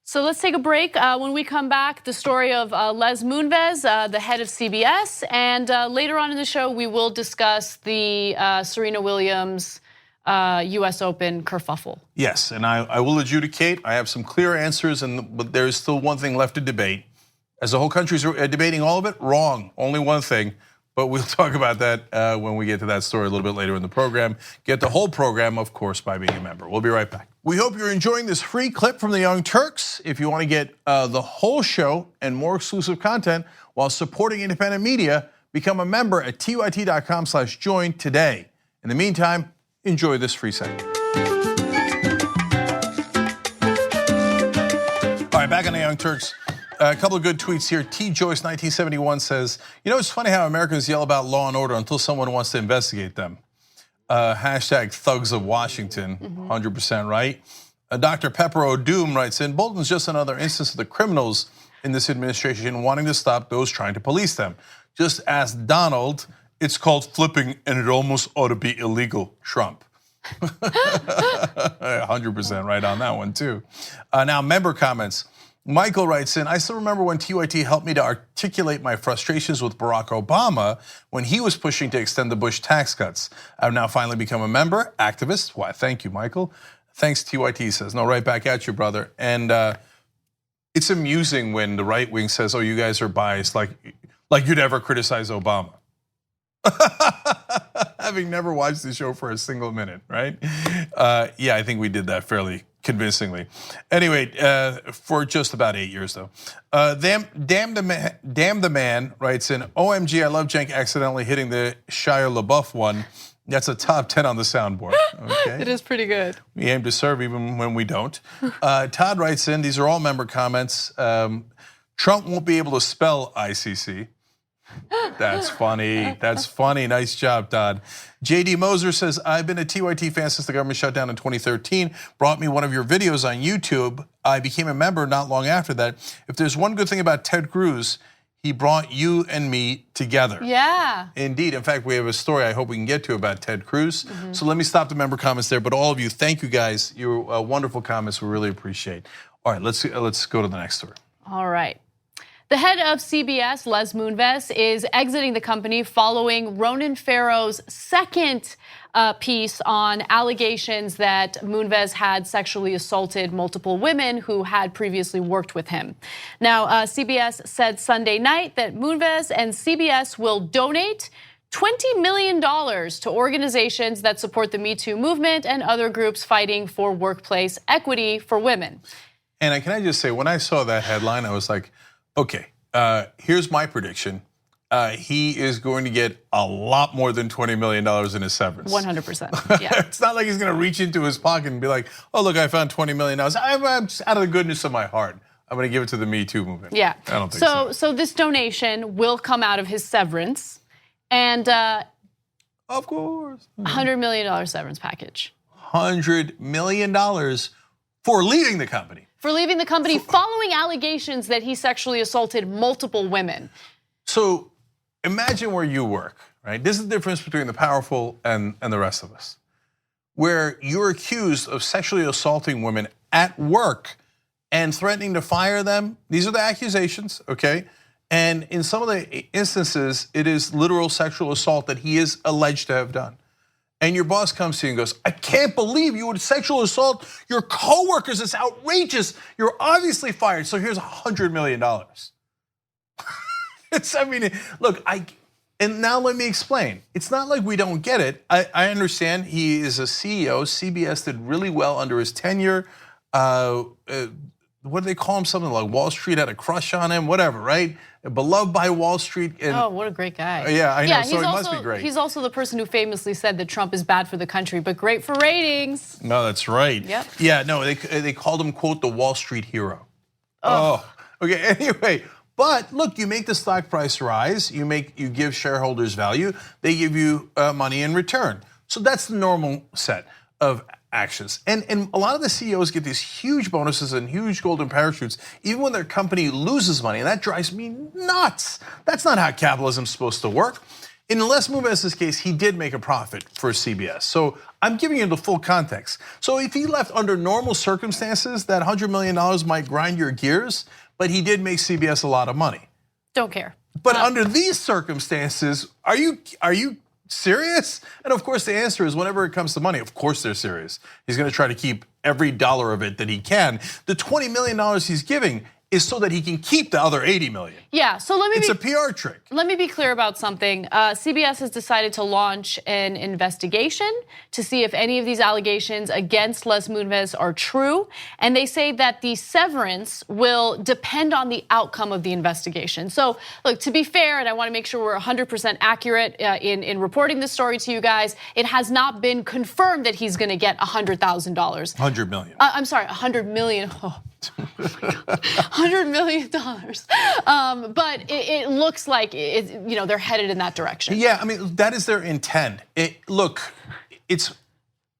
So let's take a break. When we come back, the story of Les Moonves, the head of CBS, and later on in the show, we will discuss the Serena Williams US Open kerfuffle. Yes, and I will adjudicate. I have some clear answers, but there is still one thing left to debate. As the whole country's debating all of it, wrong, only one thing. But we'll talk about that when we get to that story a little bit later in the program. Get the whole program, of course, by being a member. We'll be right back. We hope you're enjoying this free clip from the Young Turks. If you want to get the whole show and more exclusive content while supporting independent media, become a member at tyt.com/join today. In the meantime, enjoy this free segment. All right, back on the Young Turks. A couple of good tweets here. T. Joyce 1971 says, it's funny how Americans yell about law and order until someone wants to investigate them. Hashtag thugs of Washington, 100% right. Dr. Pepper O'Doom writes in, Bolton's just another instance of the criminals in this administration wanting to stop those trying to police them. Just ask Donald It's called flipping, and it almost ought to be illegal, Trump. 100% right on that one too. Now, member comments. Michael writes in, I still remember when TYT helped me to articulate my frustrations with Barack Obama when he was pushing to extend the Bush tax cuts. I've now finally become a member, activist. Why, thank you, Michael. Thanks, TYT says. No, right back at you, brother. And it's amusing when the right wing says, oh, you guys are biased, like you'd ever criticize Obama. Having never watched the show for a single minute, right? Yeah, I think we did that fairly convincingly. Anyway, for just about 8 years though. Damn the man writes in, OMG, I love Cenk accidentally hitting the Shia LaBeouf one. That's a top 10 on the soundboard. Okay. It is pretty good. We aim to serve even when we don't. Todd writes in, these are all member comments. Trump won't be able to spell ICC. That's funny. That's funny. Nice job, Todd. JD Moser says, I've been a TYT fan since the government shut down in 2013. Brought me one of your videos on YouTube. I became a member not long after that. If there's one good thing about Ted Cruz, he brought you and me together. Yeah. Indeed. In fact, we have a story I hope we can get to about Ted Cruz. So let me stop the member comments there. But all of you, thank you guys. Your wonderful comments we really appreciate. All right, let's go to the next story. All right. The head of CBS, Les Moonves, is exiting the company following Ronan Farrow's second piece on allegations that Moonves had sexually assaulted multiple women who had previously worked with him. Now, CBS said Sunday night that Moonves and CBS will donate $20 million to organizations that support the Me Too movement and other groups fighting for workplace equity for women. And can I just say, when I saw that headline, I was like, okay, here's my prediction. He is going to get a lot more than $20 million in his severance. 100%. Yeah. It's not like he's going to reach into his pocket and be like, oh, look, I found $20 million. I'm just out of the goodness of my heart, I'm going to give it to the Me Too movement. Yeah. I don't think so. So this donation will come out of his severance and of course, $100 million severance package. $100 million for leaving the company. For leaving the company following allegations that he sexually assaulted multiple women. So imagine where you work, right? This is the difference between the powerful and the rest of us. Where you're accused of sexually assaulting women at work and threatening to fire them. These are the accusations, okay? And in some of the instances, it is literal sexual assault that he is alleged to have done. And your boss comes to you and goes, I can't believe you would sexual assault your coworkers. It's outrageous. You're obviously fired. So here's $100 million. Look, and now let me explain. It's not like we don't get it. I understand he is a CEO. CBS did really well under his tenure. What do they call him? Something like Wall Street had a crush on him, whatever, right? Beloved by Wall Street. And oh, what a great guy. Yeah, I know, yeah, so he must be great. He's also the person who famously said that Trump is bad for the country, but great for ratings. No, that's right. Yep. Yeah, no, they called him, quote, the Wall Street hero. Oh, okay, anyway. But look, you make the stock price rise, you give shareholders value, they give you money in return. So that's the normal set of actions. And a lot of the CEOs get these huge bonuses and huge golden parachutes, even when their company loses money, and that drives me nuts. That's not how capitalism's supposed to work. In Les Moonves' case, he did make a profit for CBS. So I'm giving you the full context. So if he left under normal circumstances, that $100 million might grind your gears, but he did make CBS a lot of money. Don't care. But under these circumstances, are you serious? And of course the answer is whenever it comes to money, of course they're serious. He's gonna try to keep every dollar of it that he can. The $20 million he's giving is so that he can keep the other 80 million. Yeah, so it's a PR trick. Let me be clear about something. CBS has decided to launch an investigation to see if any of these allegations against Les Moonves are true. And they say that the severance will depend on the outcome of the investigation. So look, to be fair, and I wanna make sure we're 100% accurate in reporting this story to you guys, it has not been confirmed that he's gonna get $100,000. 100 million. I'm sorry, 100 million. Oh. $100 million, but it looks like they're headed in that direction. Yeah, I mean that is their intent. Look,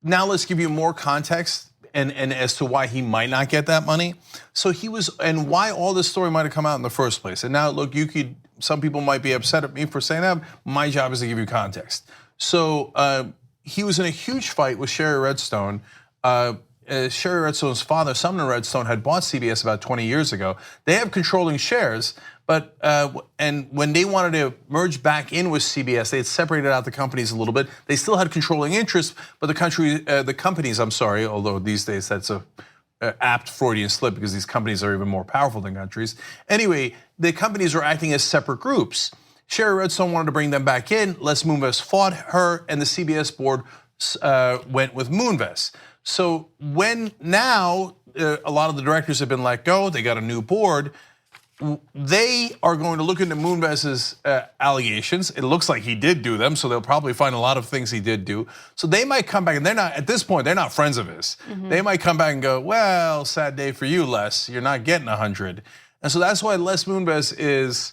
now let's give you more context. and as to why he might not get that money. So he was, and why all this story might have come out in the first place. And now, look, some people might be upset at me for saying that. My job is to give you context. So he was in a huge fight with Sherry Redstone. Sherry Redstone's father, Sumner Redstone, had bought CBS about 20 years ago. They have controlling shares, but and when they wanted to merge back in with CBS, they had separated out the companies a little bit. They still had controlling interests, but the companies, I'm sorry, although these days that's a apt Freudian slip because these companies are even more powerful than countries. Anyway, the companies are acting as separate groups. Sherry Redstone wanted to bring them back in. Les Moonves fought her, and the CBS board went with Moonves. So when now a lot of the directors have been let go, they got a new board, they are going to look into Moonves's allegations. It looks like he did do them, so they'll probably find a lot of things he did do. So they might come back, and they're not, at this point, they're not friends of his. They might come back and go, well, sad day for you, Les, you're not getting 100. And so that's why Les Moonves is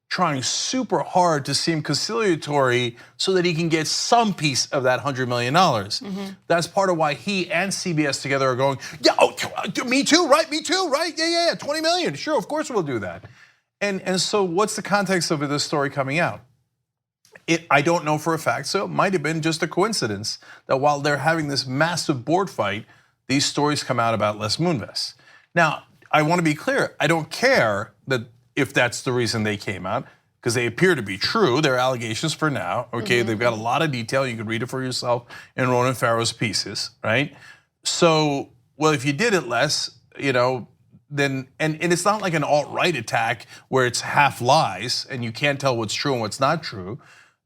trying super hard to seem conciliatory so that he can get some piece of that $100 million. That's part of why he and CBS together are going, yeah, oh, me too, right? Me too, right? Yeah, 20 million, sure, of course we'll do that. And so what's the context of this story coming out? I don't know for a fact, so it might have been just a coincidence that while they're having this massive board fight, these stories come out about Les Moonves. Now, I want to be clear, I don't care that if that's the reason they came out, because they appear to be true. They're allegations for now, okay? They've got a lot of detail. You can read it for yourself in Ronan Farrow's pieces, right? So, well, if you did it, Les, then, and it's not like an alt-right attack where it's half lies and you can't tell what's true and what's not true.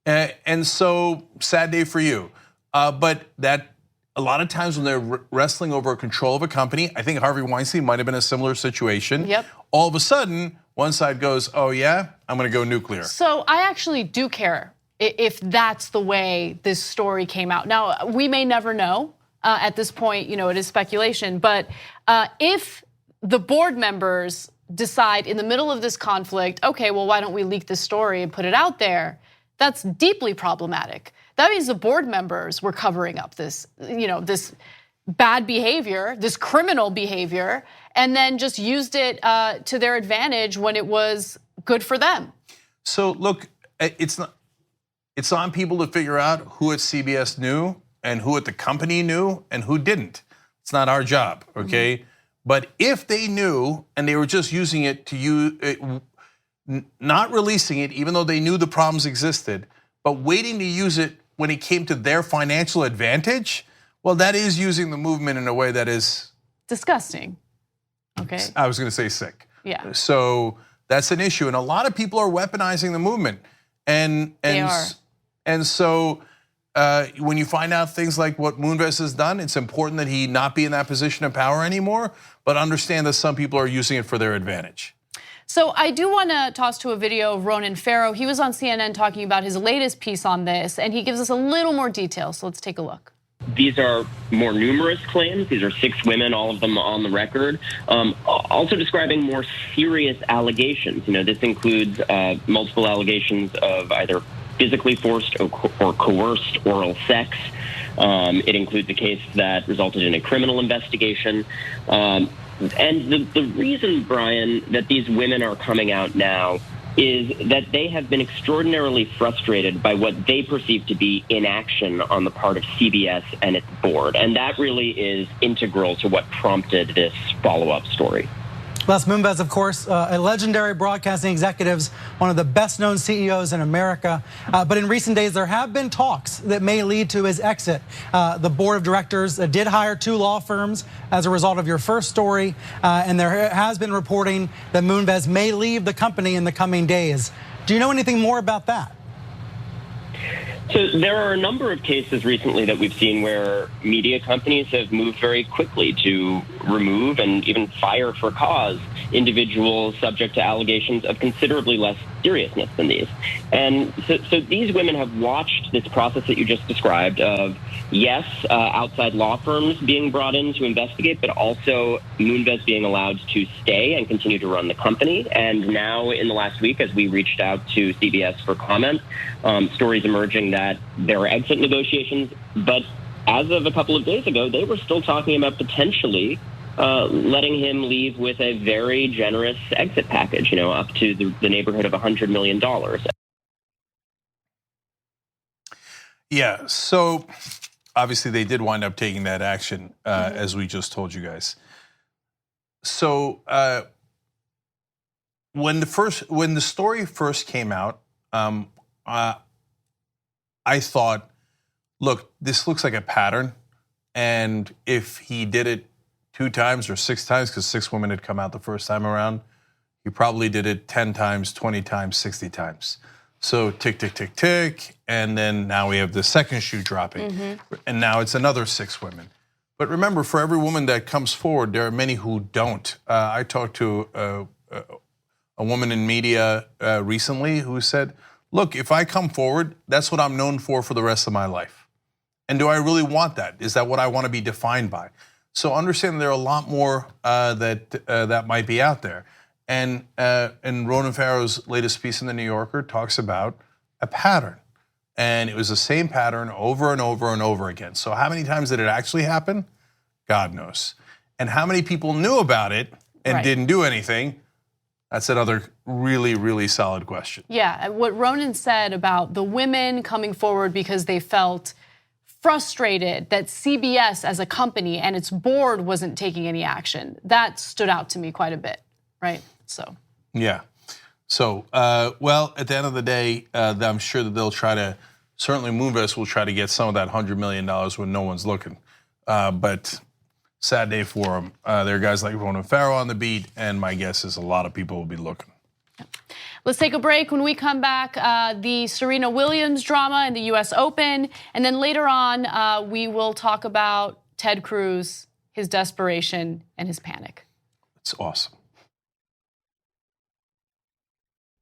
And so, sad day for you. But that, a lot of times when they're wrestling over control of a company, I think Harvey Weinstein might have been a similar situation. All of a sudden, one side goes, oh yeah, I'm gonna go nuclear. So I actually do care if that's the way this story came out. Now, we may never know at this point, it is speculation, but if the board members decide in the middle of this conflict, okay, well, why don't we leak this story and put it out there? That's deeply problematic. That means the board members were covering up this, this bad behavior, this criminal behavior, and then just used it to their advantage when it was good for them. So look, it's on people to figure out who at CBS knew and who at the company knew and who didn't. It's not our job, okay? But if they knew and they were just using it to use, not releasing it, even though they knew the problems existed, but waiting to use it when it came to their financial advantage, well, that is using the movement in a way that is disgusting. Okay. I was gonna say sick. Yeah. So that's an issue, and a lot of people are weaponizing the movement, and so when you find out things like what Moonves has done, it's important that he not be in that position of power anymore, but understand that some people are using it for their advantage. So I do want to toss to a video of Ronan Farrow. He was on CNN talking about his latest piece on this, and he gives us a little more detail, so let's take a look. These are more numerous claims. These are 6 women, all of them on the record. Also describing more serious allegations. This includes multiple allegations of either physically forced or coerced oral sex. It includes a case that resulted in a criminal investigation. And the reason, Brian, that these women are coming out now is that they have been extraordinarily frustrated by what they perceive to be inaction on the part of CBS and its board. And that really is integral to what prompted this follow-up story. Les Moonves, of course, a legendary broadcasting executive, one of the best-known CEOs in America. But in recent days, there have been talks that may lead to his exit. The board of directors did hire 2 law firms as a result of your first story, and there has been reporting that Moonves may leave the company in the coming days. Do you know anything more about that? So there are a number of cases recently that we've seen where media companies have moved very quickly to remove and even fire for cause individuals subject to allegations of considerably less seriousness than these. And so these women have watched this process that you just described of, yes, outside law firms being brought in to investigate, but also Moonves being allowed to stay and continue to run the company. And now in the last week, as we reached out to CBS for comment, stories emerging that there are exit negotiations, but as of a couple of days ago, they were still talking about potentially letting him leave with a very generous exit package, up to the neighborhood of $100 million. Yeah, so obviously they did wind up taking that action, as we just told you guys. So when the story first came out, I thought, look, this looks like a pattern, and if he did it 2 times or 6 times, because 6 women had come out the first time around, he probably did it 10 times, 20 times, 60 times. So tick, tick, tick, tick, and then now we have the second shoe dropping, and now it's another 6 women. But remember, for every woman that comes forward, there are many who don't. I talked to a woman in media recently who said, look, if I come forward, that's what I'm known for the rest of my life. And do I really want that? Is that what I want to be defined by? So understand there are a lot more that might be out there. And Ronan Farrow's latest piece in The New Yorker talks about a pattern. And it was the same pattern over and over and over again. So how many times did it actually happen? God knows. And how many people knew about it and didn't do anything? That's another really, really solid question. Yeah, what Ronan said about the women coming forward because they felt frustrated that CBS as a company and its board wasn't taking any action, that stood out to me quite a bit, right? So. Yeah. So, well, at the end of the day, I'm sure that they'll try to, certainly Moonves will try to get some of that $100 million when no one's looking. But sad day for them. There are guys like Ronan Farrow on the beat, and my guess is a lot of people will be looking. Let's take a break. When we come back, the Serena Williams drama in the U.S. Open, and then later on, we will talk about Ted Cruz, his desperation, and his panic. It's awesome.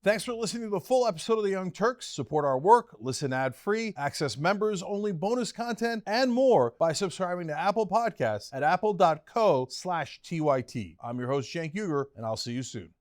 Thanks for listening to the full episode of The Young Turks. Support our work, listen ad-free, access members-only bonus content, and more by subscribing to Apple Podcasts at apple.co/TYT. I'm your host, Cenk Uygur, and I'll see you soon.